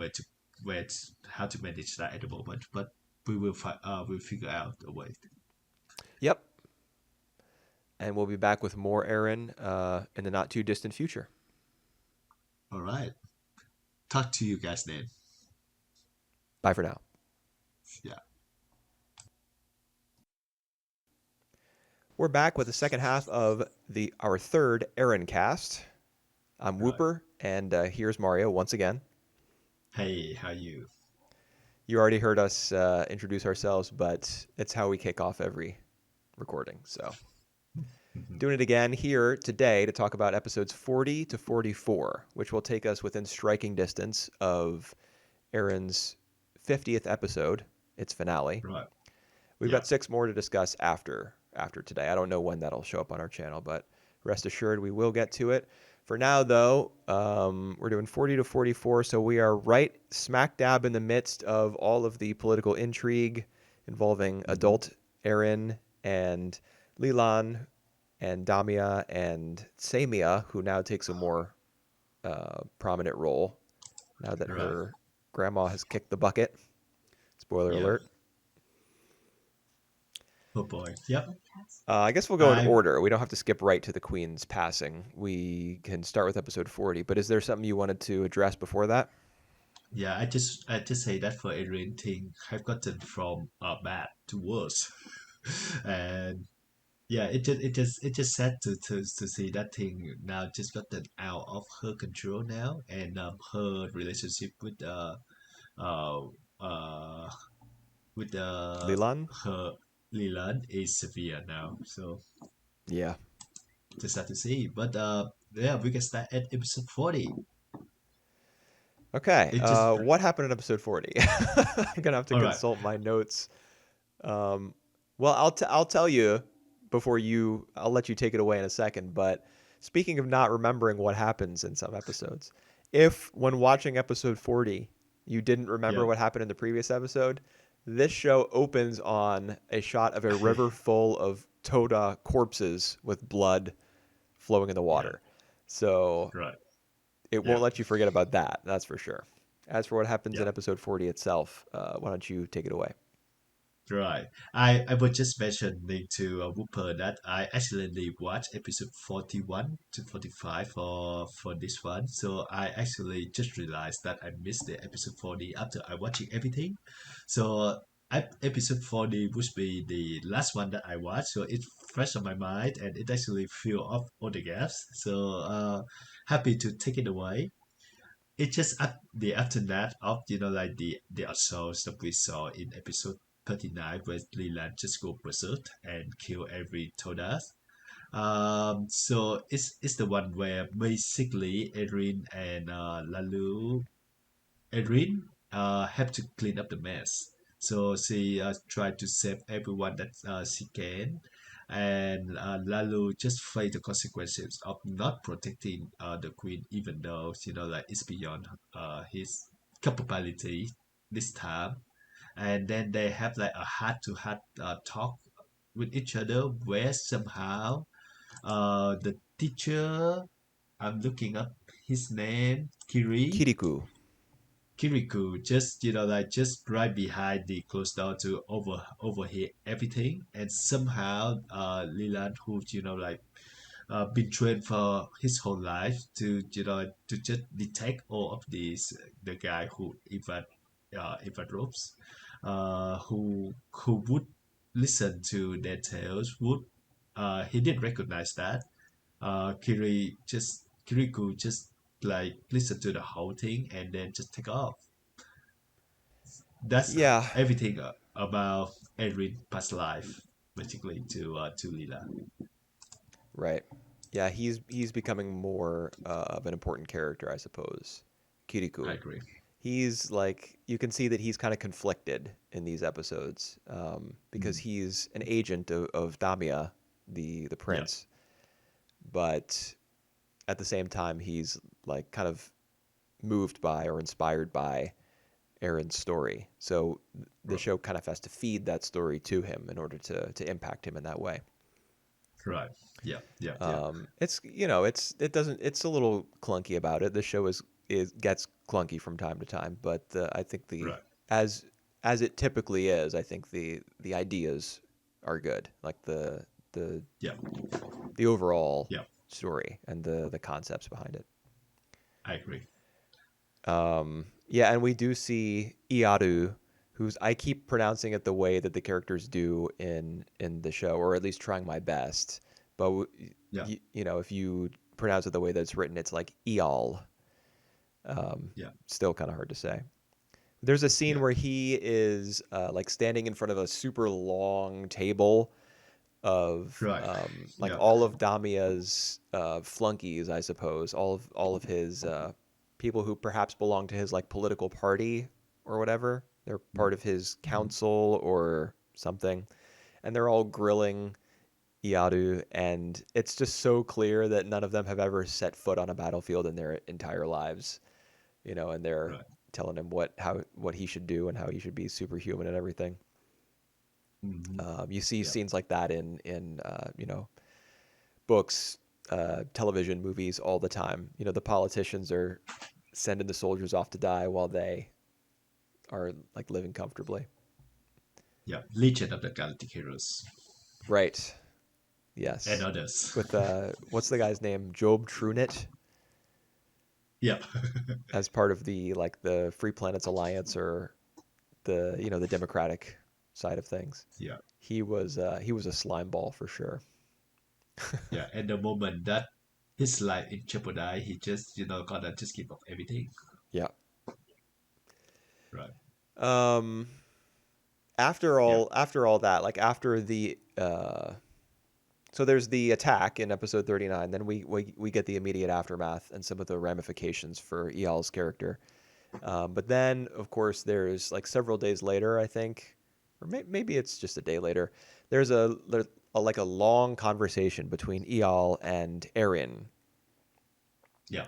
how to manage that at the moment, but we'll figure out a way. yep. And we'll be back with more Aaron in the not too distant future. All right. Talk to you guys then. Bye for now. Yeah. We're back with the second half of our third Erincast. I'm Right. Whooper, and here's Mario once again. Hey, how you? You already heard us introduce ourselves, but it's how we kick off every recording. So, doing it again here today to talk about episodes 40 to 44, which will take us within striking distance of Aaron's 50th episode, its finale. Right. We've Yeah. got 6 more to discuss after today. I don't know when that'll show up on our channel, but rest assured we will get to it. For now, though, we're doing 40 to 44, so we are right smack dab in the midst of all of the political intrigue involving Hmm. adult Aaron and Leland and Damia and Samia, who now takes a more prominent role now that Right. her grandma has kicked the bucket. Spoiler Yeah. alert. Oh boy. Yep. I guess we'll go in I order. We don't have to skip right to the Queen's passing. We can start with episode 40. But is there something you wanted to address before that? Yeah, I just say that for every thing I've gotten from bad to worse, and yeah, it just sad to see that thing now just gotten out of her control now, and her relationship uh uh with Lilan? her Leland is severe now, so Yeah. just sad to see. But yeah, we can start at episode 40. Okay. It just What happened in episode 40? I'm going to have to all right. consult my notes. Um, well, I'll tell you I'll let you take it away in a second. But speaking of not remembering what happens in some episodes, if when watching episode 40, you didn't remember Yeah. what happened in the previous episode, this show opens on a shot of a river full of Toda corpses with blood flowing in the Yeah. water. So Right. it won't Yeah. let you forget about that. That's for sure. As for what happens in Yeah. episode 40 itself, why don't you take it away? Right. I was just mentioning to Whooper that I accidentally watched episode 41 to 45 for this one. So I actually just realized that I missed the episode 40 after I watching everything. So episode 40 would be the last one that I watched. So it's fresh on my mind and it actually fill up all the gaps. So happy to take it away. It's just the aftermath of like the assaults that we saw in episode 39 where Leland just go berserk and kill every Todas. So it's the one where basically Erin and Lalu Erin have to clean up the mess. So she tried to save everyone that she can, and Lalu just face the consequences of not protecting the queen, even though like it's beyond his capability this time. And then they have like a heart-to-heart talk with each other, where somehow the teacher, I'm looking up his name, Kirikou. Kirikou, just like just right behind the closed door to overhear everything, and somehow Leland, who like been trained for his whole life to to just detect all of these, the guy who Ivan ropes, who would listen to their tales, would he didn't recognize that Kirikou just like listen to the whole thing and then just take off. That's Yeah, everything about Edwin past life, basically to Lila. right. Yeah, he's becoming more of an important character, I suppose, I Kirikou. agree. He's like you can see that he's kind of conflicted in these episodes because Mm, he's an agent of Damia, the yeah, prince, but at the same time he's like kind of moved by or inspired by Aaron's story. So the right, show kind of has to feed that story to him in order to impact him in that way. right. Yeah, yeah, yeah. It's you know it doesn't it's a little clunky about it. The show is gets clunky from time to time, but I think the Right. as as it typically is, I think the ideas are good, like the Yeah, the overall yeah. story and the concepts behind it. I agree. Yeah, and we do see Iaru, who's I keep pronouncing it the way that the characters do in the show, or at least trying my best. But Yeah, you know, if you pronounce it the way that it's written, it's like Ial. yeah, Still kind of hard to say. There's a scene yeah. where he is like standing in front of a super long table of Right. like Yeah. all of Damia's flunkies, I suppose, all of his people who perhaps belong to his like political party or whatever. They're part of his Mhm. council or something, and they're all grilling Iaru, and it's just so clear that none of them have ever set foot on a battlefield in their entire lives, you know, and they're Right. telling him what he should do and how he should be superhuman and everything. Hmm. You see Yeah. scenes like that in you know books, television, movies all the time. You know, the politicians are sending the soldiers off to die while they are like living comfortably. Yeah. Legion of the Galactic Heroes Right. and Yes. others. With what's the guy's name? Job Trunit Yeah. as part of the like the Free Planets Alliance or the you know the Democratic side of things. Yeah. He was a slime ball for sure. Yeah. And the moment that his life in jeopardy, he just, gonna just give up everything. Yeah. Right. Um Yeah. after all that, like after the so there's the attack in episode 39. Then we get the immediate aftermath and some of the ramifications for Eyal's character. But then, of course, there's like several days later, I think, or maybe it's just a day later. There's like a long conversation between Eyal and Erin. Yeah.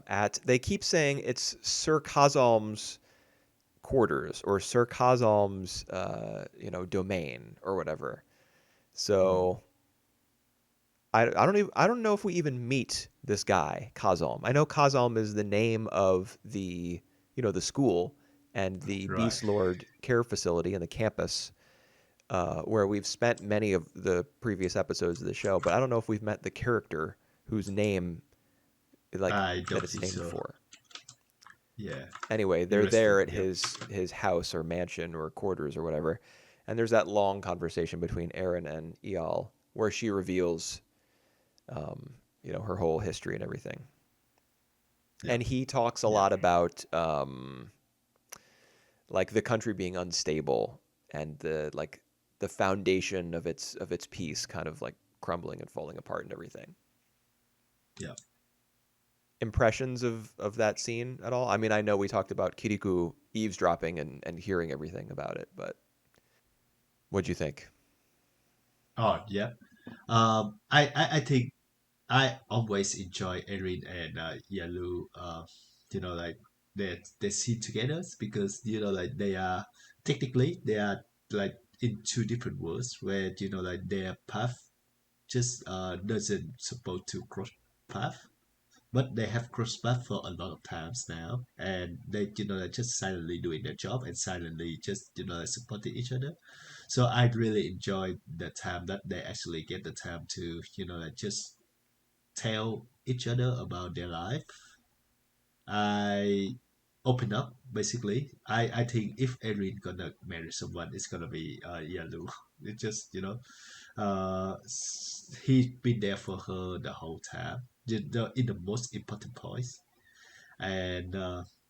At they keep saying it's Sir Kazalm's quarters or Sir Kazalm's you know domain or whatever. Mm. So I don't know if we even meet this guy Kazalm. I know Kazalm is the name of the you know the school and the Right. Beast Lord care facility and the campus where we've spent many of the previous episodes of the show, but I don't know if we've met the character whose name like I that don't it's think named so. for. Yeah. Anyway, they're there Interesting. at Yeah. his house or mansion or quarters or whatever, and there's that long conversation between Aaron and Eyal where she reveals you know her whole history and everything. Yeah. And he talks a Yeah. lot about like the country being unstable and the like the foundation of its peace kind of like crumbling and falling apart and everything. Yeah. Impressions of that scene at all? I mean, I know we talked about Kirikou eavesdropping and hearing everything about it, but what'd you think? Oh, yeah. I think I always enjoy Erin and Yalu. Like they see together because like they are technically they are like in two different worlds where like their path just doesn't supposed to cross path, but they have crossed path for a lot of times now, and they like just silently doing their job and silently just like supporting each other. So I really enjoy the time that they actually get the time to like just tell each other about their life. I open up basically. I think if Erin gonna marry someone, it's gonna be Yalu. It just he been there for her the whole time, in the most important points, and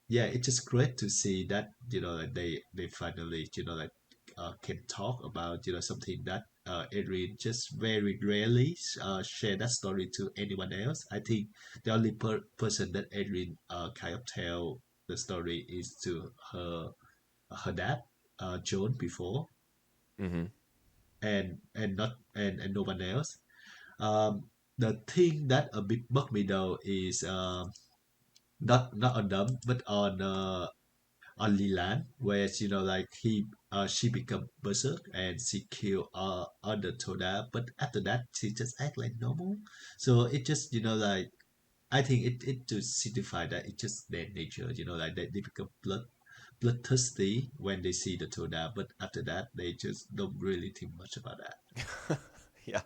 yeah, it's just great to see that like they finally can talk about something that Erin just very rarely share that story to anyone else. I think the only person that Erin kind of tell the story is to her dad, John before, Hmm. and not and no one else. The thing that a bit bugged me though is not on them but on Leland, where like she become berserk and she kill other Toda, but after that she just act like normal. So it just like I think it just signify that it's just their nature, like they become bloodthirsty when they see the Toda, but after that they just don't really think much about that. Yeah,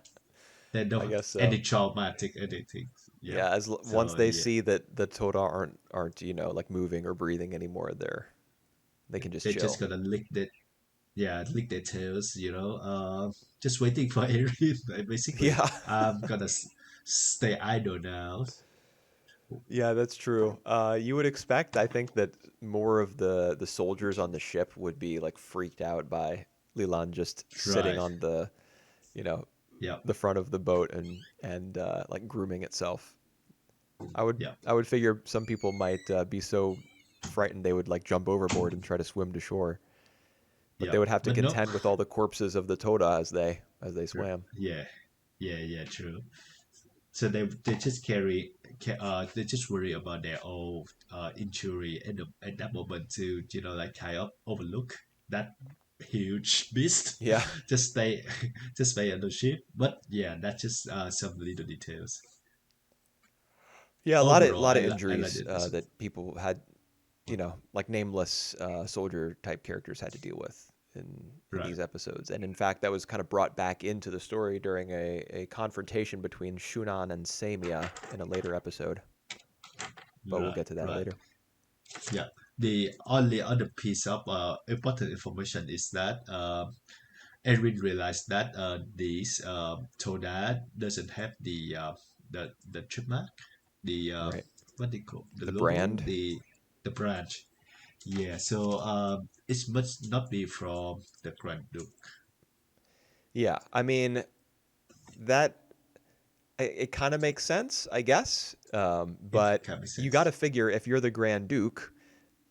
They don't I have guess so. any traumatic anything. Yeah. Yeah, once So they yeah, see that the Toda aren't like moving or breathing anymore, they can just they're just chill. gonna lick their tails. Just waiting for Erin. Like, basically, Yeah. I'm gonna stay idle now. Yeah, that's true. You would expect, I think, that more of the soldiers on the ship would be like freaked out by Leland just sitting Right. on you know, Yeah. the front of the boat and like grooming itself. Yeah. I would figure some people might be so frightened they would like jump overboard and try to swim to shore, but Yeah. they would have to But no. contend with all the corpses of the Toda as they swam. Yeah. Yeah. Yeah. True. So they just they just worry about their own injury at that moment to like kind of overlook that huge beast. Yeah. Just stay just stay on the ship. But yeah, that's just some little details. Yeah, a Overall, lot of I like the injuries episode. that people had, like nameless soldier type characters had to deal with in Right. these episodes. And in fact, that was kind of brought back into the story during a confrontation between Shunan and Samia in a later episode. But we'll Right. get to that Right. later. Yeah. The only other piece of important information is that Edwin realized that this Toda doesn't have the trademark, the Right. what they call the The logo, brand. the branch. Yeah, so it must not be from the Grand Duke. Yeah. I mean, that it kind of makes sense, I guess. It But can make you got to sense. figure if you're the Grand Duke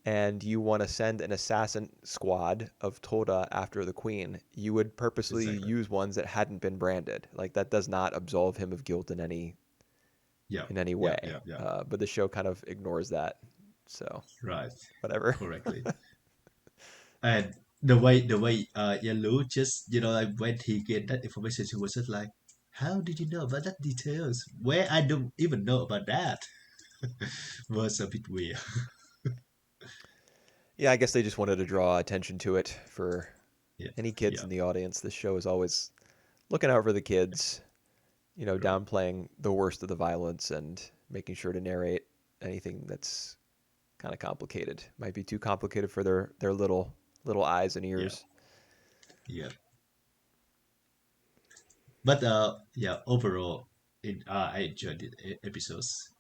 and you want to send an assassin squad of Toda after the queen, you would purposely Exactly. use ones that hadn't been branded. Like that does not absolve him of guilt Yeah, in any yeah, way. yeah, yeah. But the show kind of ignores that. So Right, whatever. correctly. And the way Yalu just like when he get that information, he was just like, "How did you know about that details? Where I don't even know about that." Was a bit weird. Yeah, I guess they just wanted to draw attention to it for Yeah, any kids yeah, in the audience. This show is always looking out for the kids, right. downplaying the worst of the violence and making sure to narrate anything that's kind of complicated. Might be too complicated for their little eyes and Yeah, ears. yeah. But yeah, overall, I enjoyed the episodes.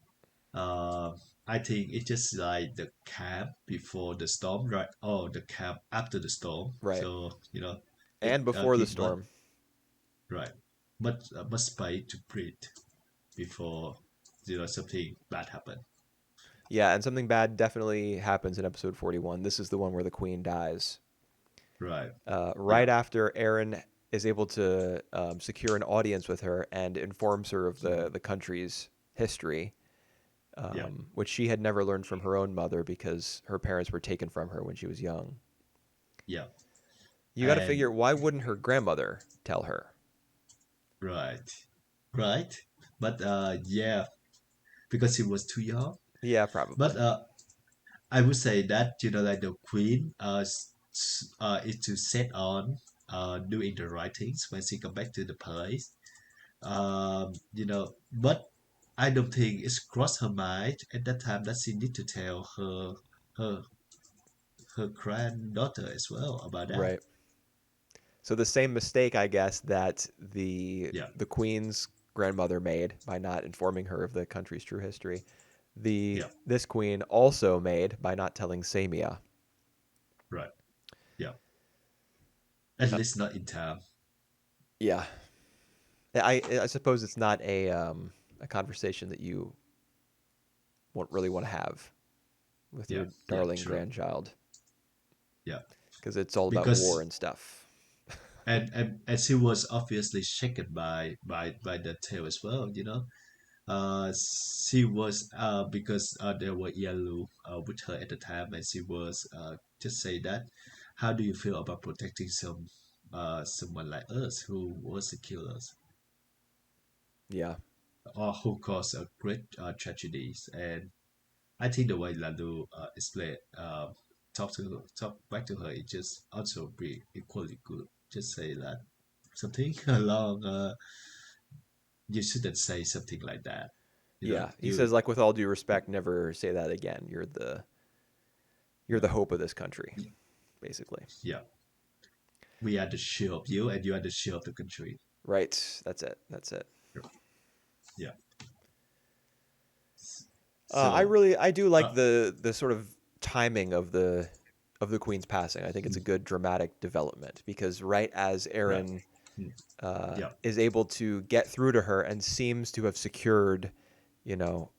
Uh, I think it's just like the camp before the storm, right? Or the camp after the storm. Right. So And it before the give much storm. right, much space to breathe before something bad happen. Yeah, and something bad definitely happens in episode 41. This is the one where the queen dies. Right. Right Yeah. after Aaron is able to secure an audience with her and informs her of Mhm. the country's history, Yeah. which she had never learned from her own mother because her parents were taken from her when she was young. Yeah. You got to And figure, why wouldn't her grandmother tell her? right. Right. But yeah, because he was too young. Yeah, But probably. I would say that like the queen is to set on doing the right things when she come back to the palace. But I don't think it's crossed her mind at that time that she need to tell her her granddaughter as well about that. Right. So the same mistake, I guess, that Yeah. the queen's grandmother made by not informing her of the country's true history, the Yeah. this queen also made by not telling Samia. Right. Yeah. At Uh, least not in time. yeah, I suppose it's not a conversation that you won't really want to have. with yeah, your yeah, darling true. grandchild Yeah, because it's all about war because and stuff. and she was obviously shaken by the tale as well. She was because there were yellow with her at the time, and she was just say that. How do you feel about protecting someone like us who was the killers Yeah, or who caused a great tragedies? And I think the way Lando explained, talk back to her, it just also be equally good. Just say that something along. You shouldn't say something like that. yeah. He You says like, with all due respect, never say that again. You're yeah, the hope of this country, basically. yeah. We are the shield of you, and you are the shield of the country. Right. That's it. That's it. Yeah. I So, really I do like uh, the sort of timing of the queen's passing. I think it's a mm, good dramatic development because right as right. Aaron Mm, yeah. is able to get through to her and seems to have secured, you know,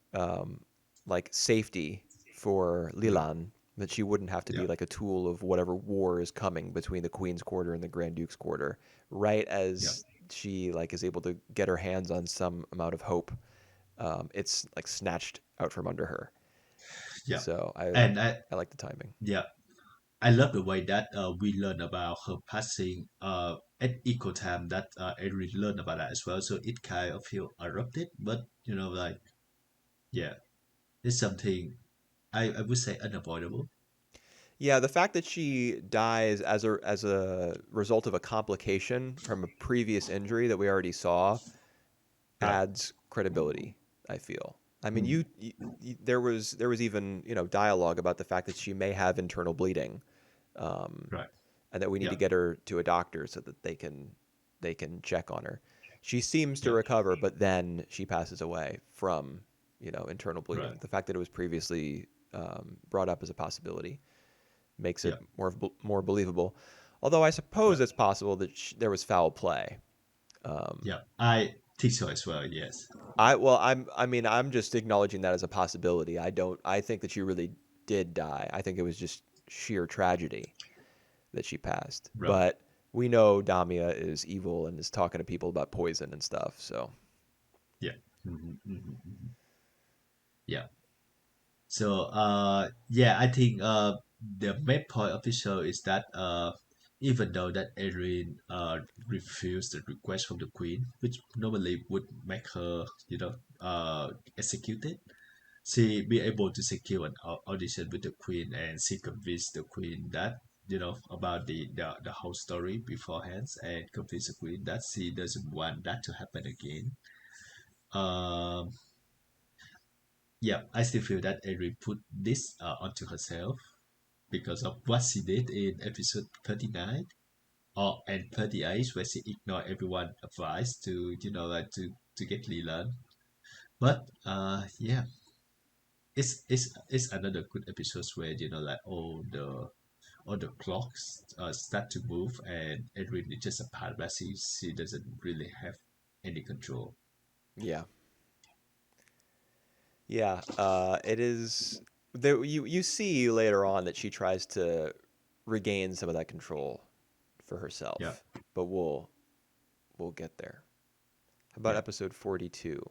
like safety for Mm, Lilan, that she wouldn't have to yeah. be like a tool of whatever war is coming between the Queen's Quarter and the Grand Duke's Quarter. Right Yeah. as she like is able to get her hands on some amount of hope, it's like snatched out from under her. Yeah. So And I I like the timing. yeah, I love the way that we learn about her passing at equal time that Edwin learned about that as well. So it kind of feel erupted, but like yeah, it's something I would say unavoidable. Yeah, the fact that she dies as a result of a complication from a previous injury that we already saw Right. adds credibility, I feel. I mean, Mm, there was even dialogue about the fact that she may have internal bleeding, um, right. and that we need Yeah. to get her to a doctor so that they can check on her. She seems to Yeah. recover, but then she passes away from internal Right. bleeding. The fact that it was previously brought up as a possibility makes it Yeah. more believable. Although I suppose Right. it's possible that there was foul play. Yeah. I think so as well. Yes. I'm just acknowledging that as a possibility. I think that she really did die. I think it was just sheer tragedy that she passed. Right. But we know Damia is evil and is talking to people about poison and stuff. So Yeah. Yeah. So yeah, I think the main point of the show is that even though that Erin refused the request from the queen, which normally would make her executed, she be able to secure an audition with the queen, and she convinced the queen that about the whole story beforehand, and convinced the queen that she doesn't want that to happen again. Um, yeah, I still feel that Erin put this onto herself because of what she did in episode 39 or and 38, where she ignored everyone's advice to like to get Leland. But yeah, it's another good episode where like all the clocks start to move, and Edwin is just a part where she doesn't really have any control. yeah, yeah. It is. There, you see later on that she tries to regain some of that control for Yeah, herself, but we'll get there. How about yeah, episode 42?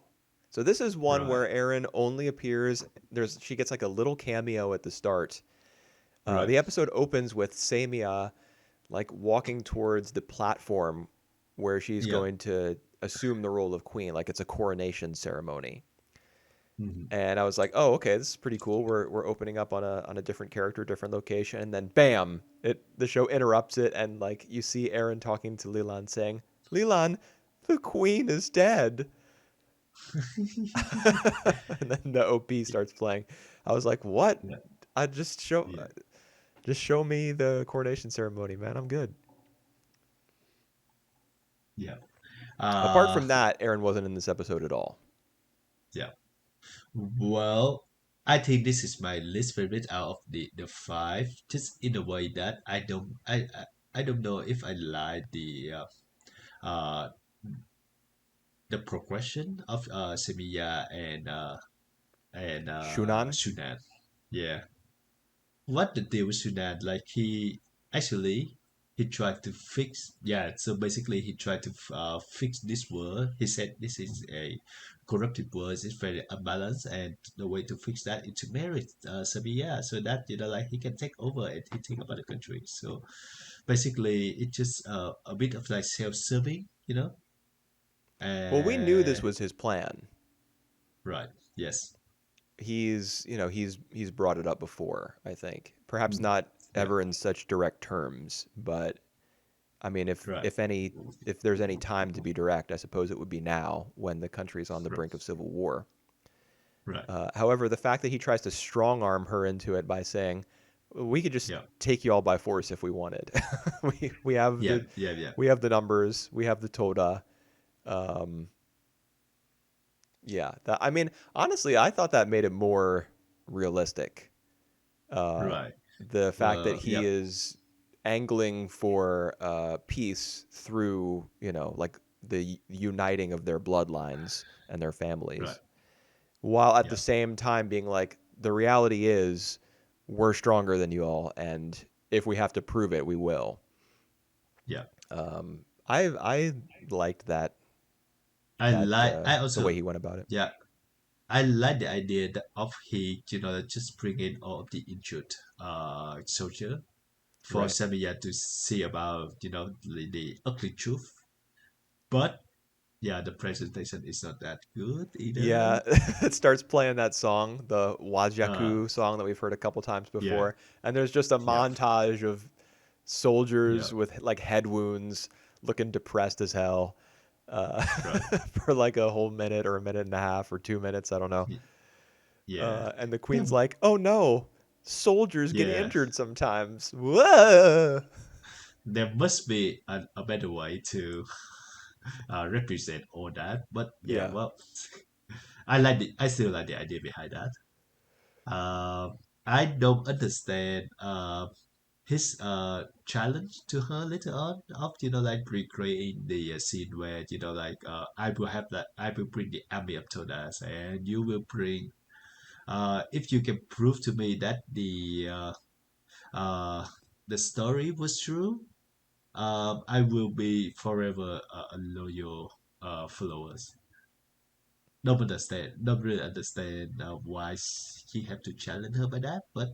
So this is one right, where Aaron only appears. She gets like a little cameo at the start. right. The episode opens with Samia like walking towards the platform where she's Yeah. going to assume the role of queen, like it's a coronation ceremony. Hmm. And I was like, "Oh, okay, this is pretty cool. We're opening up on a different character, different location." And then, bam! The show interrupts it, and like you see Aaron talking to Leland, saying, "Leland, the queen is dead." And then the OP starts playing. I was like, "What? Yeah, I yeah, just show me the coronation ceremony, man. I'm good." yeah. Apart Uh, from that, Aaron wasn't in this episode at all. yeah. Well, I think this is my least favorite out of the five, just in a way that I don't know if I like uh the progression of Semiya and Shunan? Shunan. Yeah. what the deal with Sudan? Like he actually he tried to fix. Yeah, so basically he tried to fix this world. He said this is a corrupted world. It's very unbalanced, and the way to fix that is to marry Sabia, so that like he can take over and he think about the country. So basically, it's just a bit of like self-serving, Well, we knew this and was his plan. right, yes, He's brought it up before, I think. Perhaps mm, not yeah, ever in such direct terms, but I mean, right, if there's any time to be direct, I suppose it would be now when the country's on the right, brink of civil war. right, However, the fact that he tries to strong arm her into it by saying, "We could just yeah, take you all by force if we wanted. We have yeah, yeah, yeah, we have the numbers, we have the Toda." Um, yeah, I mean, honestly, I thought that made it more realistic. Uh, right. the fact that Well, he yeah, is angling for peace through, like the uniting of their bloodlines and their right, families, while at the yeah, same time being like, the reality is we're stronger than you all, and if we have to prove it, we will. yeah. I liked I the way also, he went about it. yeah, I like the idea that of he, just bring in all of the injured soldier for Right. Samiya to see about, the ugly truth. But yeah, the presentation is not that good either. Yeah, it starts playing that song, the Uh, Wajaku song that we've heard a couple times yeah, before, and there's just a yeah, montage of yeah, soldiers with like head wounds, looking depressed as hell, uh, right. for like a whole minute or a minute and a half or 2 minutes, I don't know. Y- Yeah. And the There, queen's like, "Oh no, soldiers get yeah, injured sometimes." Whoa. there must be a better way to represent all that. But yeah, Yeah, well, I still like the idea behind that. I don't understand his challenge to her later on of like recreating the scene where like I will bring the army of Todas and you will bring if you can prove to me that uh the story was true, I will be forever a loyal followers. Don't really understand why he have to challenge her by that, but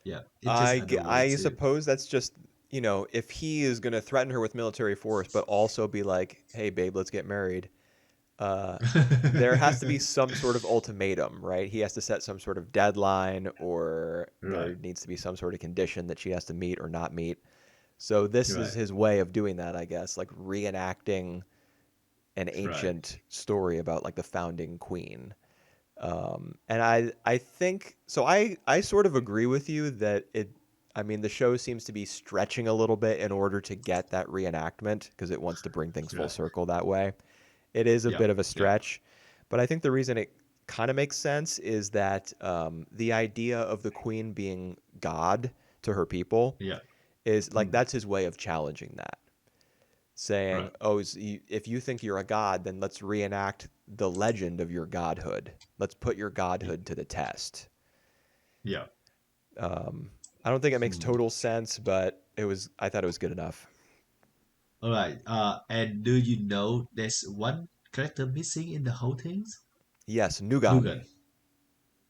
yeah, it's just another way I to. suppose that's just, if he is going to threaten her with military force, but also be like, "Hey, babe, let's get married." Uh, there has to be some sort of ultimatum, right? He has to set some sort of deadline, or Right, there needs to be some sort of condition that she has to meet or not meet. So this is right, his way of doing that, I guess, like reenacting an right, ancient story about like the founding queen. And I think so. I sort of agree with you that it. I mean, the show seems to be stretching a little bit in order to get that reenactment because it wants to bring things full right. circle that way. It is a Yeah, bit of a yeah, stretch, but I think the reason it kind of makes sense is that the idea of the queen being God to her people yeah. is like Mm, that's his way of challenging that, saying, right. "Oh, if you think you're a god, then let's reenact the legend of your godhood. Let's put your y- godhood to the test." Yeah. Um, I don't think it makes Hmm. total sense, but I thought it was good enough. All right. And do you know there's one character missing in the whole things? Yes, Nugan. Nugan.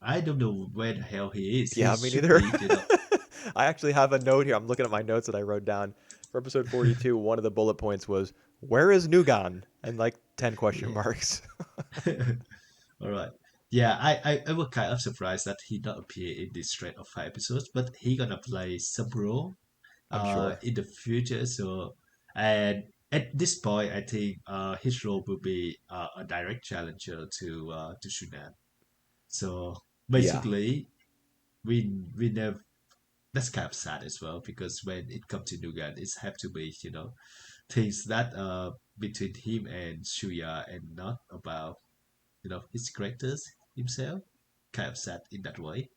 I don't know where the hell he is. He Yeah, me should neither. be. I actually have a note here. I'm looking at my notes that I wrote down for episode 42. One of the bullet points was, "Where is Nugan?" And like 10 question Yeah. marks. All right. Yeah, I was kind of surprised that he not appear in this thread of 5 episodes, but he gonna play some role I'm sure. in the future. So and at this point, I think his role will be a direct challenger to Shunan. So Yeah. basically, we never. That's kind of sad as well because when it comes to Nugan, it's have to be things that between him and Shuya and not about his characters himself. Kind of sad in that way.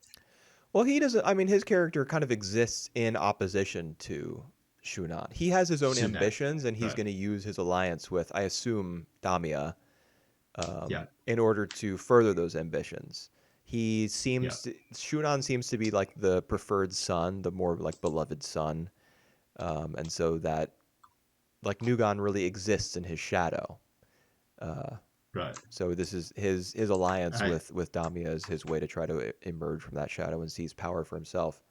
Well, he doesn't. I mean, his character kind of exists in opposition to Shunan. He has his own Shunan, ambitions, and he's right? going to use his alliance with, I assume, Damia Yeah, in order to further those ambitions. yeah, Shunan seems to be like the preferred son, the more like beloved son, and so that like Nugon really exists in his shadow. Uh, right. so this is his alliance I with Damia is his way to try to emerge from that shadow and seize power for himself.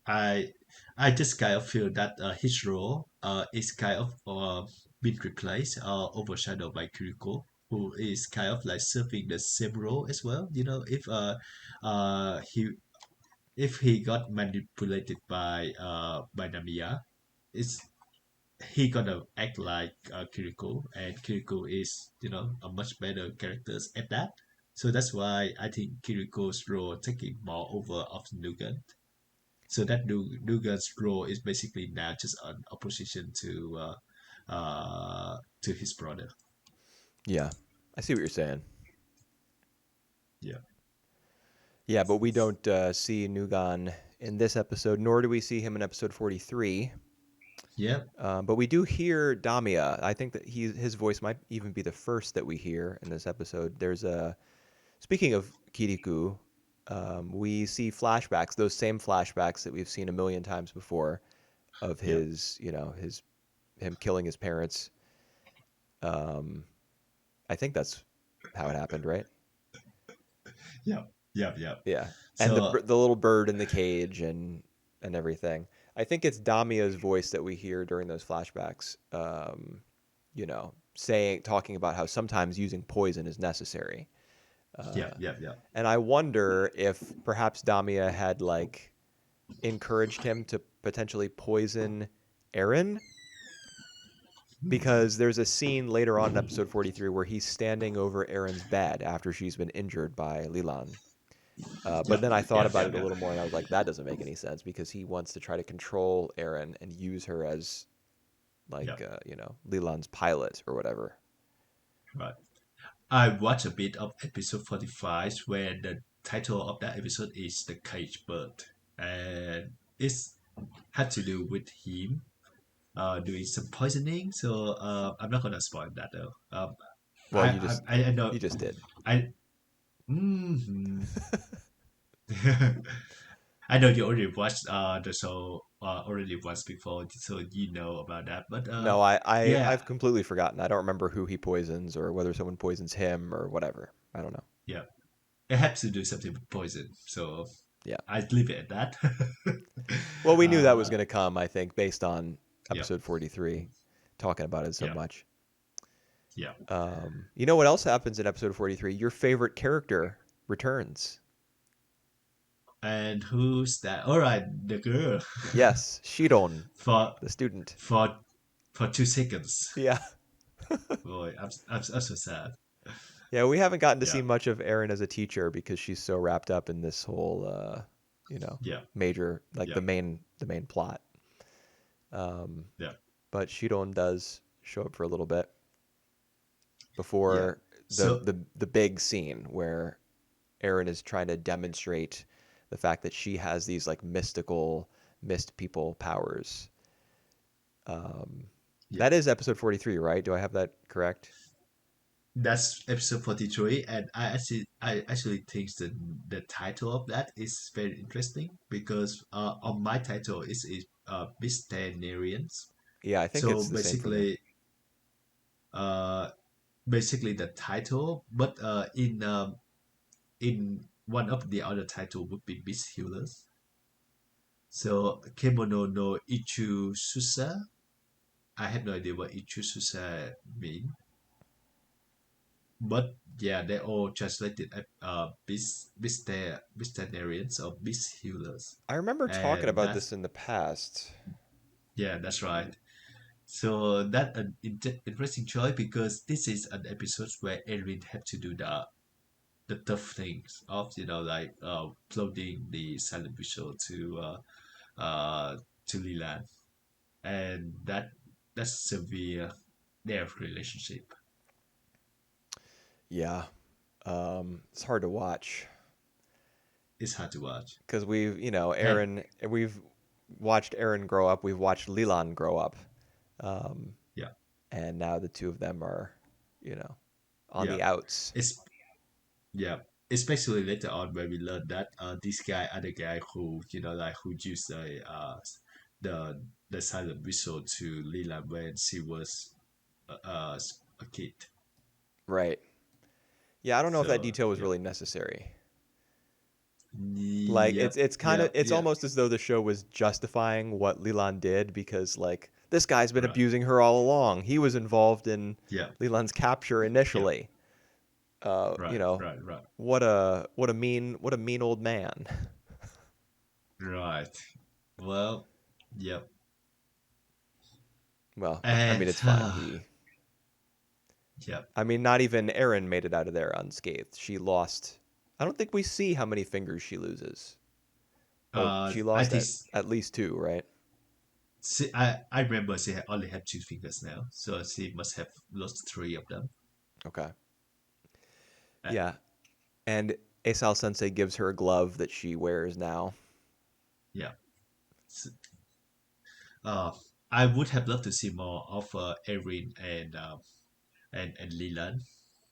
I I just kind of feel that his role is kind of been replaced overshadowed by Kiriko, who is kind of like serving the same role as well. You know, he if he got manipulated by Namiya, it's he gonna act like Kiriko, and Kiriko is a much better character at that. So that's why I think Kiriko's role taking more over of Nugan. So that Nugan's role is basically now just an opposition to his brother. Yeah, I see what you're saying. Yeah. Yeah, but we don't see Nugon in this episode, nor do we see him in episode 43. Yeah. But we do hear Damia. I think that his voice might even be the first that we hear in this episode. There's a Speaking of Kirikou, we see flashbacks, those same flashbacks that we've seen a million times before of Yeah. his him killing his parents. Um, I think that's how it happened, right? Yeah. Yeah. Yeah. Yeah, and So the little bird in the cage and everything. I think it's Damia's voice that we hear during those flashbacks. Talking about how sometimes using poison is necessary. yeah. Uh, Yeah. Yeah. and I wonder if perhaps Damia had like encouraged him to potentially poison Aaron, because there's a scene later on in episode 43 where he's standing over Aaron's bed after she's been injured by Lilan. But Yeah. then I thought Yeah. about Yeah. it a Yeah. little more and I was like, that doesn't make any sense because he wants to try to control Aaron and use her as Yeah. like, Lilan's pilot or whatever. Right. I watched a bit of episode 45 where the title of that episode is The Cage Bird. And it's had to do with him doing some poisoning. So I'm not gonna spoil that though. Well, I know you just did. I mhm. I know you already watched the show already once before, so you know about that. But No, yeah, I've completely forgotten. I don't remember who he poisons or whether someone poisons him or whatever. I don't know. yeah, it had to do something with poison. So Yeah. I leave it at that. Well, we knew that was uh, going to come, I think, based on yeah, episode 43, talking about it so yeah, much. yeah. You know what else happens in episode 43? Your favorite character returns. And who's that? All right, the girl Yes, Shiron, for the student. for for 2 seconds. Yeah. Boy, I'm so sad. Yeah, we haven't gotten to see Yeah, much of Erin as a teacher because she's so wrapped up in this whole, yeah, major, like yeah, the main plot. Um, yeah, but Shiron does show up for a little bit yeah. before So the big scene where Erin is trying to demonstrate the fact that she has these like mystical mist people powers. Um, yeah. that is episode 43, right? Do I have that correct? That's episode 43, and I actually think the title of that is very interesting because on my title is Mystanarians. Yeah, I think So it's the same for me. uh basically the title, but in one of the other title would be Beast Healers. So Kemono no Ichu Susa. I have no idea what Ichu Susa mean, but yeah, they all translated as Beastarians or Beast Healers, I remember talking and about that's this in the past. yeah, that's right. So that an interesting choice because this is an episode where Erin had to do the tough things of like uploading the silent visual to Leland, and that's severe their relationship. Yeah, it's hard to watch It's hard to watch. because And We've watched Aaron grow up. We've watched Leland grow up, um, yeah, and now the two of them are, you know, on yeah, the outs. it's yeah. especially later on when we learned that this guy, other guy who who used the the silent whistle to Leela when she was a kid. Right. Yeah, I don't know if that So detail was yeah, really necessary. Like yep, it's kind of yep, it's yeah, almost as though the show was justifying what Leland did because like this guy's been right, abusing her all along. He was involved in yeah, Leland's capture yeah, initially. You right, know, right, right, what a mean old man. right. Well, yep, Well, I and mean it's fine. He yep. I mean not even Erin made it out of there unscathed. She lost I don't think we see how many fingers she loses. Well, she I lost think at least two, right? I remember she only had 2 fingers now, so she must have lost three of them. Okay. Uh, Yeah. And Aisal Sensei gives her a glove that she wears now. yeah. S- Uh, I would have loved to see more of Erin and Leland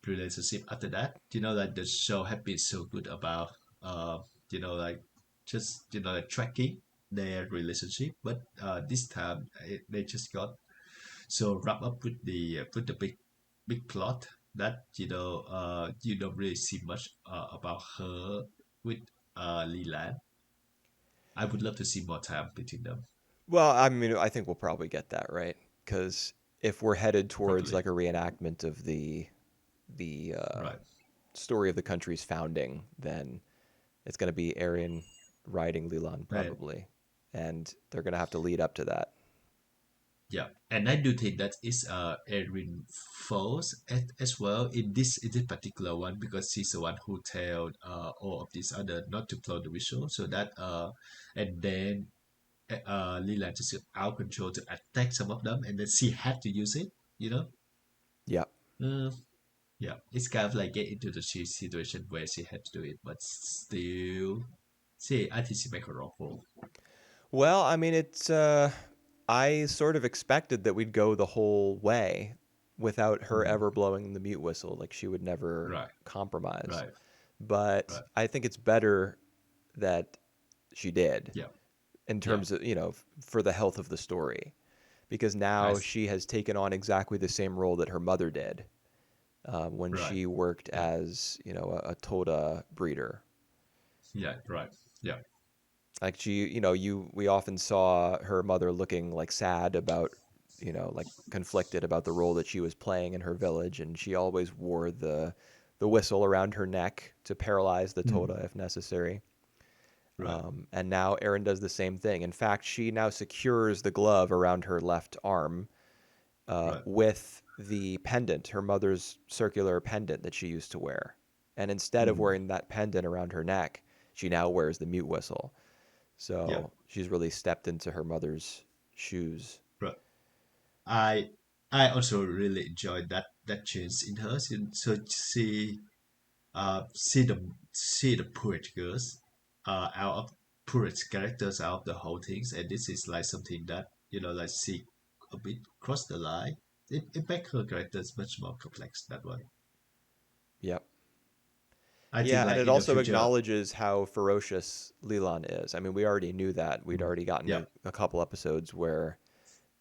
relationship after that. Like the show had been so good about uh, like just like tracking their relationship, but this time they just got so wrapped up with the big plot that you don't really see much about her with Leland. I would love to see more time between them. Well, I mean, I think we'll probably get that, right? Because if we're headed towards Probably like a reenactment of the right. story of the country's founding, then it's going to be Aryan riding Leland And probably, and they're going to have to lead up to that. yeah, and I do think that is Erin falls as well in this particular one because she's the one who told all of these other not to plot the visual so that and then Leland just got out of control to attack some of them and then she had to use it, you know. Yeah. Uh, yeah, it's kind of like get into the situation where she had to do it, but still, I think she make a wrong call. Well, I mean, it's I sort of expected that we'd go the whole way without her Mm, ever blowing the mute whistle, like she would never right, compromise. right, But right. I think it's better that she did Yeah, in yeah. terms of, for the health of the story. Because I now s- she has taken on exactly the same role that her mother did when right. she worked Yeah, as, a Toda breeder. yeah, right. Yeah. Like we often saw her mother looking like sad about, like conflicted about the role that she was playing in her village, and she always wore the whistle around her neck to paralyze the Toda Mm, if necessary. right, And now Erin does the same thing. In fact, she now secures the glove around her left arm right. with the pendant, her mother's circular pendant that she used to wear. And instead of Mm, wearing that pendant around her neck, she now wears the mute whistle. yeah, So she's really stepped into her mother's shoes. right. I I also really enjoyed that change in her. So see the poet girls out of poet characters out of the whole things, and this is like something that like see a bit cross the line. It makes her characters much more complex that way. Yep. I think Yeah, and like it in the also future, acknowledges how ferocious Leland is. I mean, we already knew that. We'd mm, already gotten yeah, a couple episodes where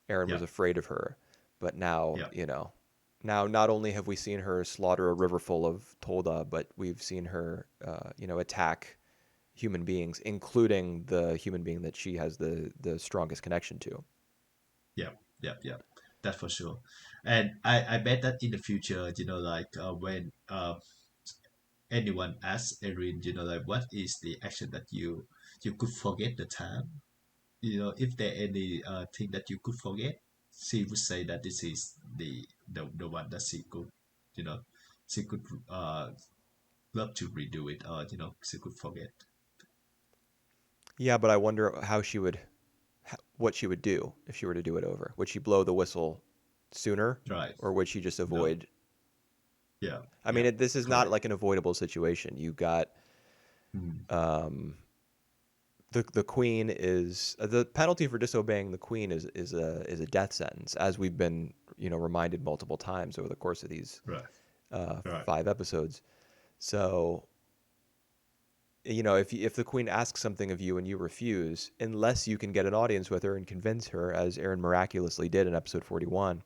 Aaron was yeah, afraid of her. But now, yeah, now not only have we seen her slaughter a river full of Tolda, but we've seen her, attack human beings, including the human being that she has the strongest connection to. yeah, yeah, yeah. That for sure. And I bet that in the future, like when anyone asks Erin, like what is the action that you could forget the time? If there any thing that you could forget, she would say that this is the one that she could, you know, she could love to redo it, or she could forget. Yeah, but I wonder what she would do if she were to do it over. Would she blow the whistle sooner, Right? or would she just No. avoid? Yeah. I mean, Yeah. this is not Correct. like an avoidable situation. You got Mm. um, the queen is the penalty for disobeying the queen is a death sentence, as we've been reminded multiple times over the course of these Right. Right. 5 episodes. So if the queen asks something of you and you refuse, unless you can get an audience with her and convince her, as Aaron miraculously did in episode 41.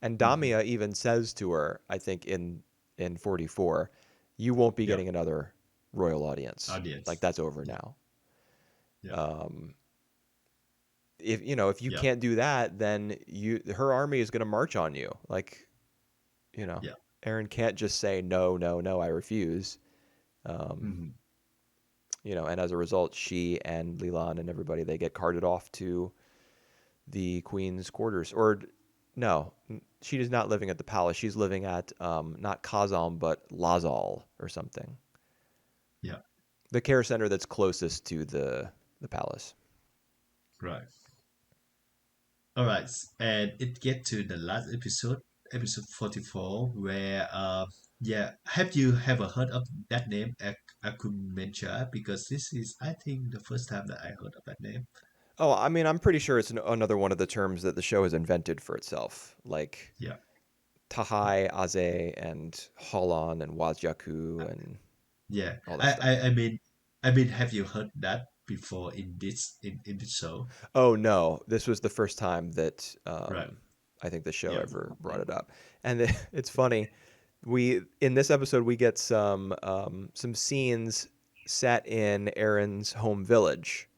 And Hmm. Damia even says to her, I think in 44, you won't be Yeah. getting another royal audience. Like Audience. that's over Yeah. now. Yeah. Um, if you Yeah. can't do that, then her army is going to march on you. Like, Yeah. Aaron can't just say no, no, no, I refuse. Um, Hmm. and as a result, she and Leland and everybody they get carted off to the queen's quarters. Or no, she is not living at the palace. She's living at not Kazan but Lazal or something. Yeah. The care center that's closest to the palace. Right. All right. And it get to the last episode, episode 44, where yeah, have you ever heard of that name, Akunmencha? Because this is, I think, the first time that I heard of that name. Oh, I mean, I'm pretty sure it's another one of the terms that the show has invented for itself, like Yeah. Tahai, Aze, and Holon and Wazyaku and Yeah. all that I, stuff. I, I mean, I mean, have you heard that before in this show? Oh no, this was the first time that Right. I think the show Yeah. ever brought it up, and it's funny. We in this episode we get some scenes set in Erin's home village,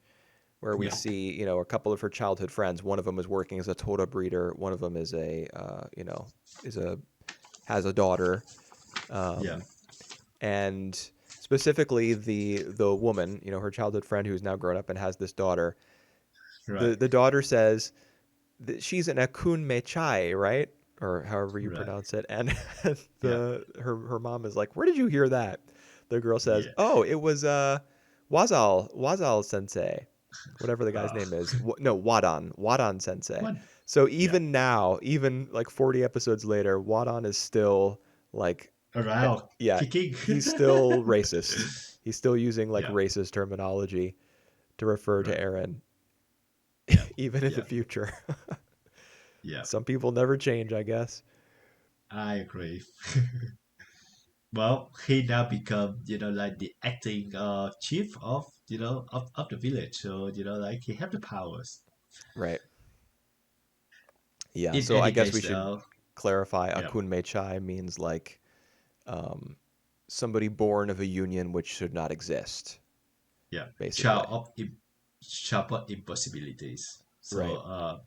where we Yeah. see a couple of her childhood friends. One of them is working as a Toda breeder. One of them is a is a has a daughter, Yeah. um, and specifically the woman, her childhood friend who's now grown up and has this daughter. The Right. the daughter says that she's an Akun Mechai, right? Or however you Right. pronounce it. And Yeah. her mom is like, "Where did you hear that?" The girl says, Yeah. "Oh, it was Wazal Sensei, whatever the guy's Uh, name is. No, Wadan Sensei." what? So Yeah. even now, even like 40 episodes later, Wadan is still like, Around yeah, kicking. he's still racist. He's still using like Yeah. racist terminology to refer to Right. Aaron, Yeah. even in the Yeah. future. Yeah. Some people never change, I guess. I agree. Well, he now become, like the acting chief of, of the village. So, like he have the powers. Right. Yeah. In So I any guess we case, should though, clarify yeah, Akun Mechai means like um, somebody born of a union which should not exist, yeah, basically. child of child of impossibilities. So, Right.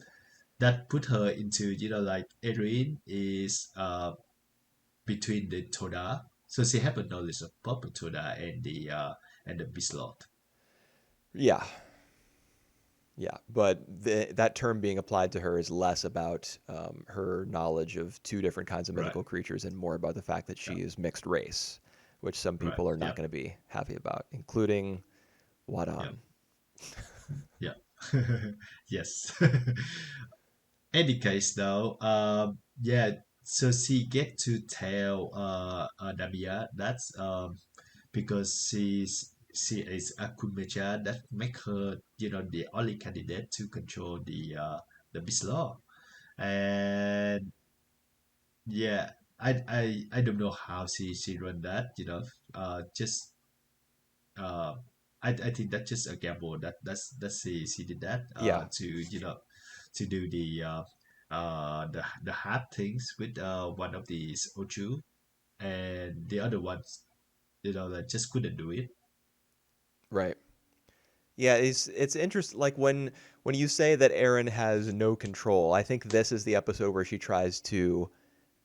that put her into, like Erin is between the Toda. So she have a knowledge of both the Toda and the Beast Lord. Yeah. Yeah. But that term being applied to her is less about her knowledge of two different kinds of Right. mythical creatures and more about the fact that Yeah. she is mixed race, which some Right. people are not Yeah. going to be happy about, including Yeah. Wadan. Yeah. Yes. Any case though, yeah, so she get to tell Nabia that's because she is a Kunmeja that make her, the only candidate to control the Beast Law. And yeah, I don't know how she run that, just uh I think that's just a gamble that's she did that Yeah. to to do the hard things with one of these Ochu, and the other ones that just couldn't do it. Right. Yeah, it's interesting. Like when you say that Aaron has no control, I think this is the episode where she tries to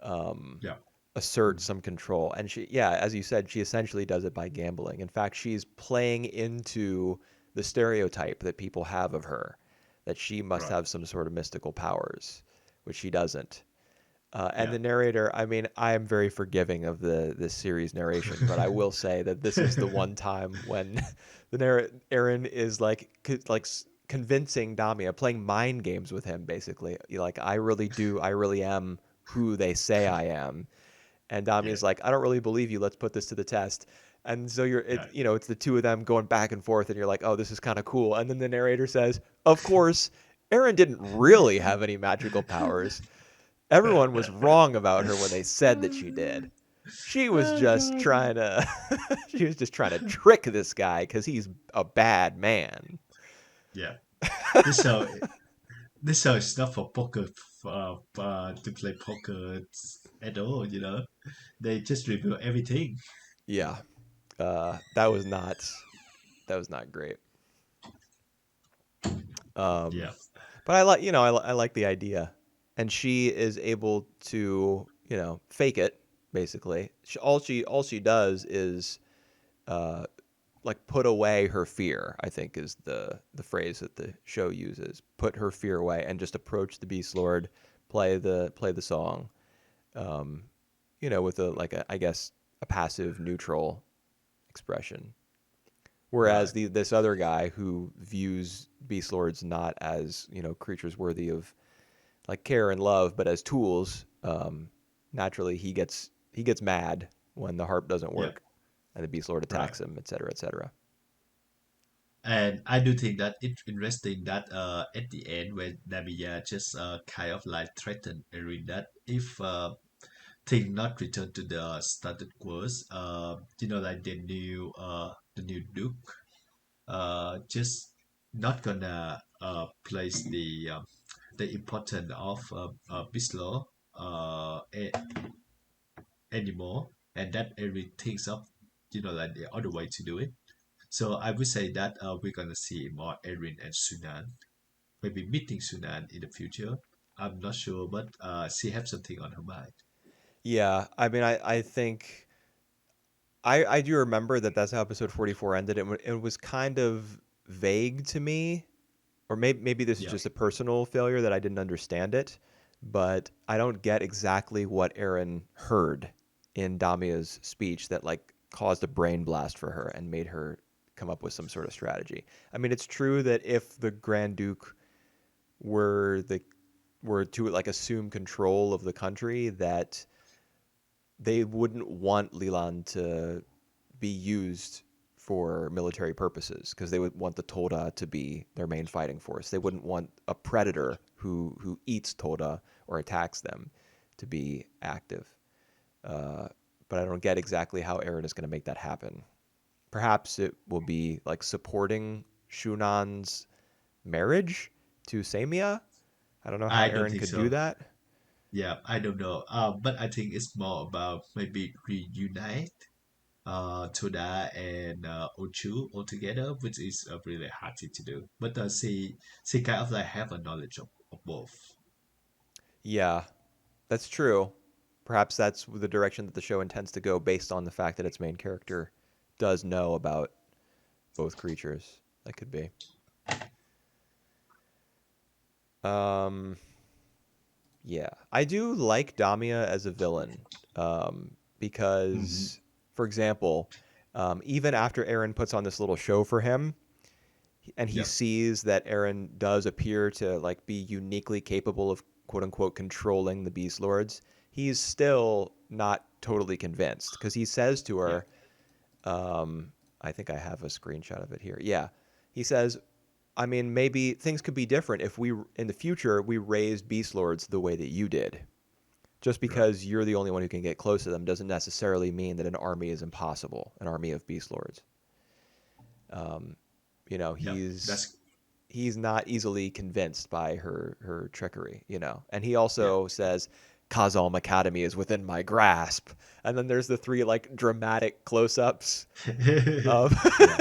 um, Yeah. assert Mhm. some control, and yeah, as you said, she essentially does it by gambling. In fact, she's playing into the stereotype that people have of her, that she must Right. have some sort of mystical powers, which she doesn't. And Yeah. the narrator, I mean, I am very forgiving of this series narration, but I will say that this is the one time when Aaron is like convincing Damia, playing mind games with him, basically. Like, I really am who they say I am. And Yeah. Damia's like, I don't really believe you. Let's put this to the test. And so Yeah. it's the two of them going back and forth, and you're like, oh, this is kind of cool. And then the narrator says, of course, Aaron didn't really have any magical powers. Everyone was wrong about her when they said that she did. She was Oh just god. trying to she was just trying to trick this guy because he's a bad man. Yeah. This show this show is not for poker to play poker at all, you know. They just reveal everything. Yeah, that was not great. Um, Yeah. but I like I like the idea, and she is able to fake it basically. All she does is uh, like put away her fear. I think is the phrase that the show uses. Put her fear away and just approach the Beast Lord, play the song. Um, with a like a I guess a passive neutral expression. Whereas Right. this other guy who views beast lords not as creatures worthy of like care and love, but as tools, naturally he gets mad when the harp doesn't Yeah. work and the beast lord Right. attacks him, etc., etc. And I do think that it's interesting that at the end when Namiya just kind of like threatened Erin that if thing not return to the status quo, like the new Duke just not gonna place the importance of Bislo anymore, and that Erin thinks of like the other way to do it. So I would say that we're gonna see more Erin and Sunan, maybe meeting Sunan in the future. I'm not sure, but she has something on her mind. Yeah, I mean, I think I do remember that that's how episode 44 ended. It was kind of vague to me, or maybe this is Yeah, just a personal failure that I didn't understand it, but I don't get exactly what Aaron heard in Damia's speech that like caused a brain blast for her and made her come up with some sort of strategy. I mean, it's true that if the Grand Duke were the were to like assume control of the country, that they wouldn't want Leland to be used for military purposes because they would want the Toda to be their main fighting force. They wouldn't want a predator who eats Toda or attacks them to be active. Uh, but I don't get exactly how Eren is going to make that happen. Perhaps it will be like supporting Shunan's marriage to Samia. I don't know how I don't Eren think could do so. that. Yeah, I don't know. But I think it's more about maybe reunite Toda and Ochu all together, which is a really hard thing to do. But she kind of like have a knowledge of both. Yeah, that's true. Perhaps that's the direction that the show intends to go based on the fact that its main character does know about both creatures. That could be. Um, yeah. I do like Damia as a villain Hmm. because, for example, even after Aaron puts on this little show for him, and he Yeah, sees that Aaron does appear to like be uniquely capable of quote unquote controlling the Beast Lords, he's still not totally convinced because he says to yeah, her, I think I have a screenshot of it here. Yeah. He says, I mean, maybe things could be different if we, in the future, we raised Beast Lords the way that you did. Just right. because you're the only one who can get close to them doesn't necessarily mean that an army is impossible, an army of Beast Lords. Um, Yeah, he's that's he's not easily convinced by her trickery, And he yeah. also says, Kazalm Academy is within my grasp. And then there's the three like dramatic close-ups of Yeah,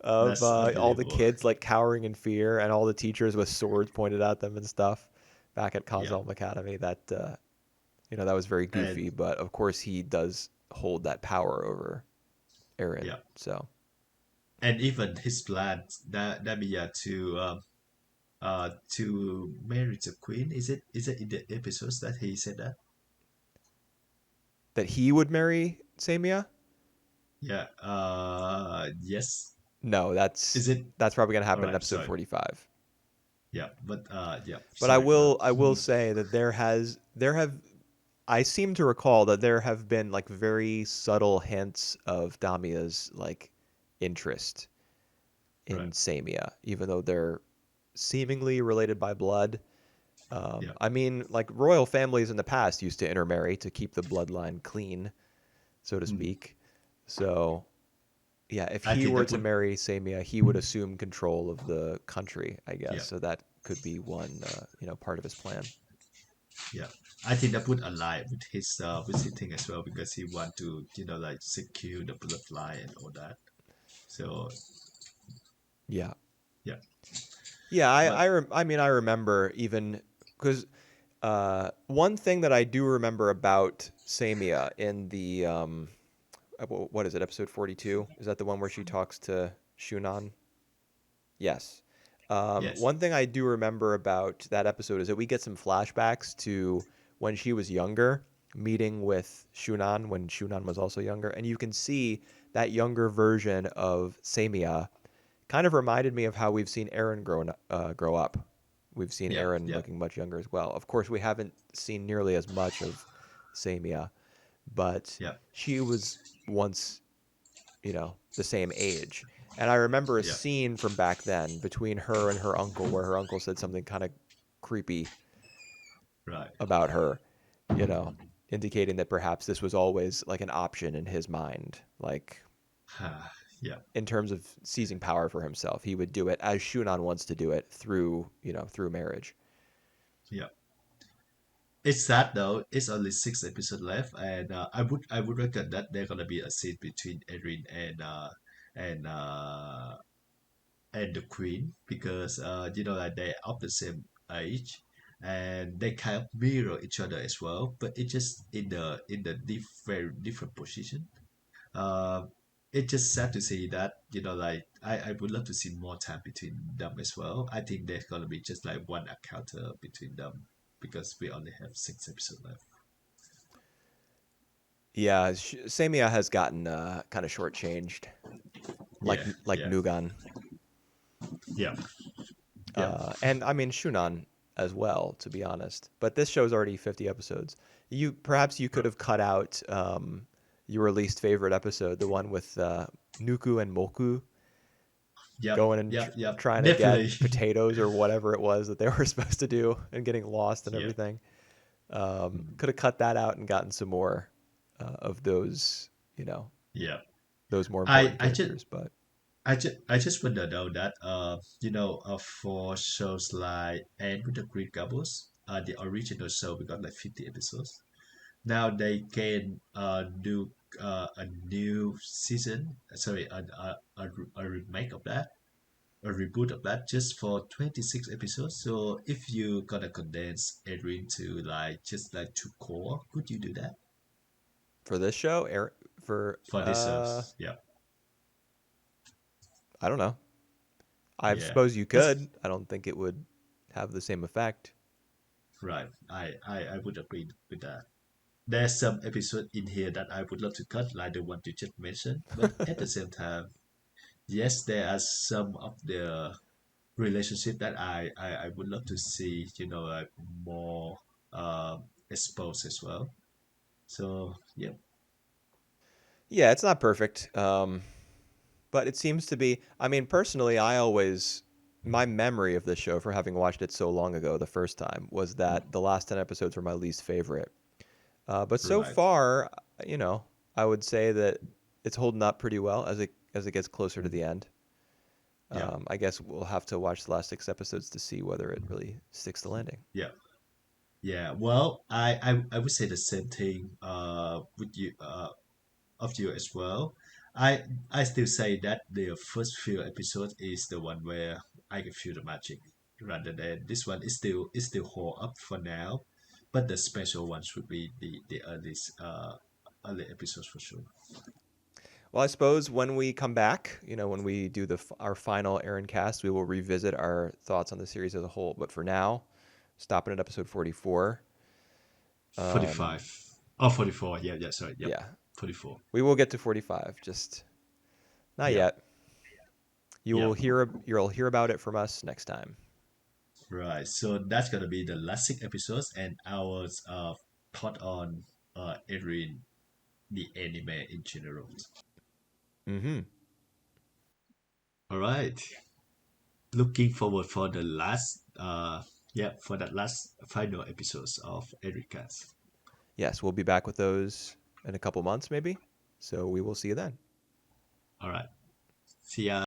of that's all the unbelievable. kids like cowering in fear and all the teachers with swords pointed at them and stuff back at Yeah, Kazalm Academy. That that was very and goofy, but of course he does hold that power over Eren. yeah, So and even his plan that be to marry the queen. Is it in the episodes that he said that? that he would marry Samia? Yeah. Yes. No, Is it? that's probably going to All happen in right. episode Sorry. 45. Yeah. But yeah. But Sorry for I will that. say that there have I seem to recall that there have been like very subtle hints of Damia's like interest Right. in Samia, even though they're seemingly related by blood. yeah. I mean, like royal families in the past used to intermarry to keep the bloodline clean, so to Mm. speak. So yeah, if I he think were that to would, marry Samia, he would assume control of the country, I guess. yeah, So that could be one, part of his plan. yeah. I think that would align with his visiting as well because he want to, like secure the bloodline and all that. So Yeah. yeah, Yeah, but I mean, I remember even because one thing that I do remember about Samia in the what is it, episode 42? Is that the one where she talks to Shunan? Yes. yes, One thing I do remember about that episode is that we get some flashbacks to when she was younger, meeting with Shunan when Shunan was also younger, and you can see that younger version of Samia kind of reminded me of how we've seen Aaron grow up. We've seen yeah, Aaron yeah, looking much younger as well. Of course, we haven't seen nearly as much of Samia, but yeah, she was once, the same age. And I remember a yeah. scene from back then between her and her uncle where her uncle said something kind of creepy Right. about her, you know, indicating that perhaps this was always like an option in his mind. Like Yeah, in terms of seizing power for himself, he would do it as Shunan wants to do it through, through marriage. yeah. It's sad though. It's only 6 episodes left, and I would reckon that there's gonna be a scene between Erin and uh and the Queen because like they're of the same age, and they kind of mirror each other as well. But it's just in the very different position. Uh, it's just sad to see that like I would love to see more time between them as well. I think there's gonna be just like one encounter between them because we only have 6 episodes left. Yeah, Samia has gotten kind of shortchanged, like Yeah, like yeah, Nugan, yeah, yeah, and I mean Shunan as well, to be honest. But this show's already 50 episodes. You could right. have cut out your least favorite episode, the one with Nuku and Moku Yep, going and yep, yep. trying to Definitely. get potatoes or whatever it was that they were supposed to do and getting lost and Yeah. everything. Mhm. Could have cut that out and gotten some more of those, you know, Yeah. those more I important I just characters. But I just want to know that for shows like Anne with the Green Gables, the original show we got like 50 episodes. Now they can do a new season, sorry, a remake of that, a reboot of that just for 26 episodes. So if you gonna condense Adrian to like just like two core, could you do that for this show, for for this shows? Yeah, I don't know. I yeah. suppose you That's could. I don't think it would have the same effect. right. I would agree with that. There's some episode in here that I would love to cut, like the one you just mentioned. But at the same time, yes, there are some of the relationship that I would love to see, like more exposed as well. So yeah, Yeah, it's not perfect, but it seems to be. I mean, personally, my memory of this show for having watched it so long ago the first time was that the last 10 episodes were my least favorite. But so right. far, you know, I would say that it's holding up pretty well as it gets closer to Mm. the end. Yeah, I guess we'll have to watch the last 6 episodes to see whether it really sticks the landing. yeah, yeah. Well, I would say the same thing with you of you as well. I still say that the first few episodes is the one where I can feel the magic, rather than this one is still hold up for now, but the special ones would be the early episodes for sure. Well, I suppose when we come back, when we do our final Erincast, we will revisit our thoughts on the series as a whole. But for now, stopping at episode 44. Um, 45. Oh, 44. Yeah, yeah, sorry. Yep. yeah, 44. we will get to 45. Just not Yeah, yet. yeah. You'll hear about it from us next time. Right. So that's gonna be the last 6 episodes and our thought on Erin, the anime in general. Mm-hmm. All right. Looking forward for the yeah, for that last final episodes of Erincast. Yes, we'll be back with those in a couple months, maybe. So we will see you then. All right. See ya.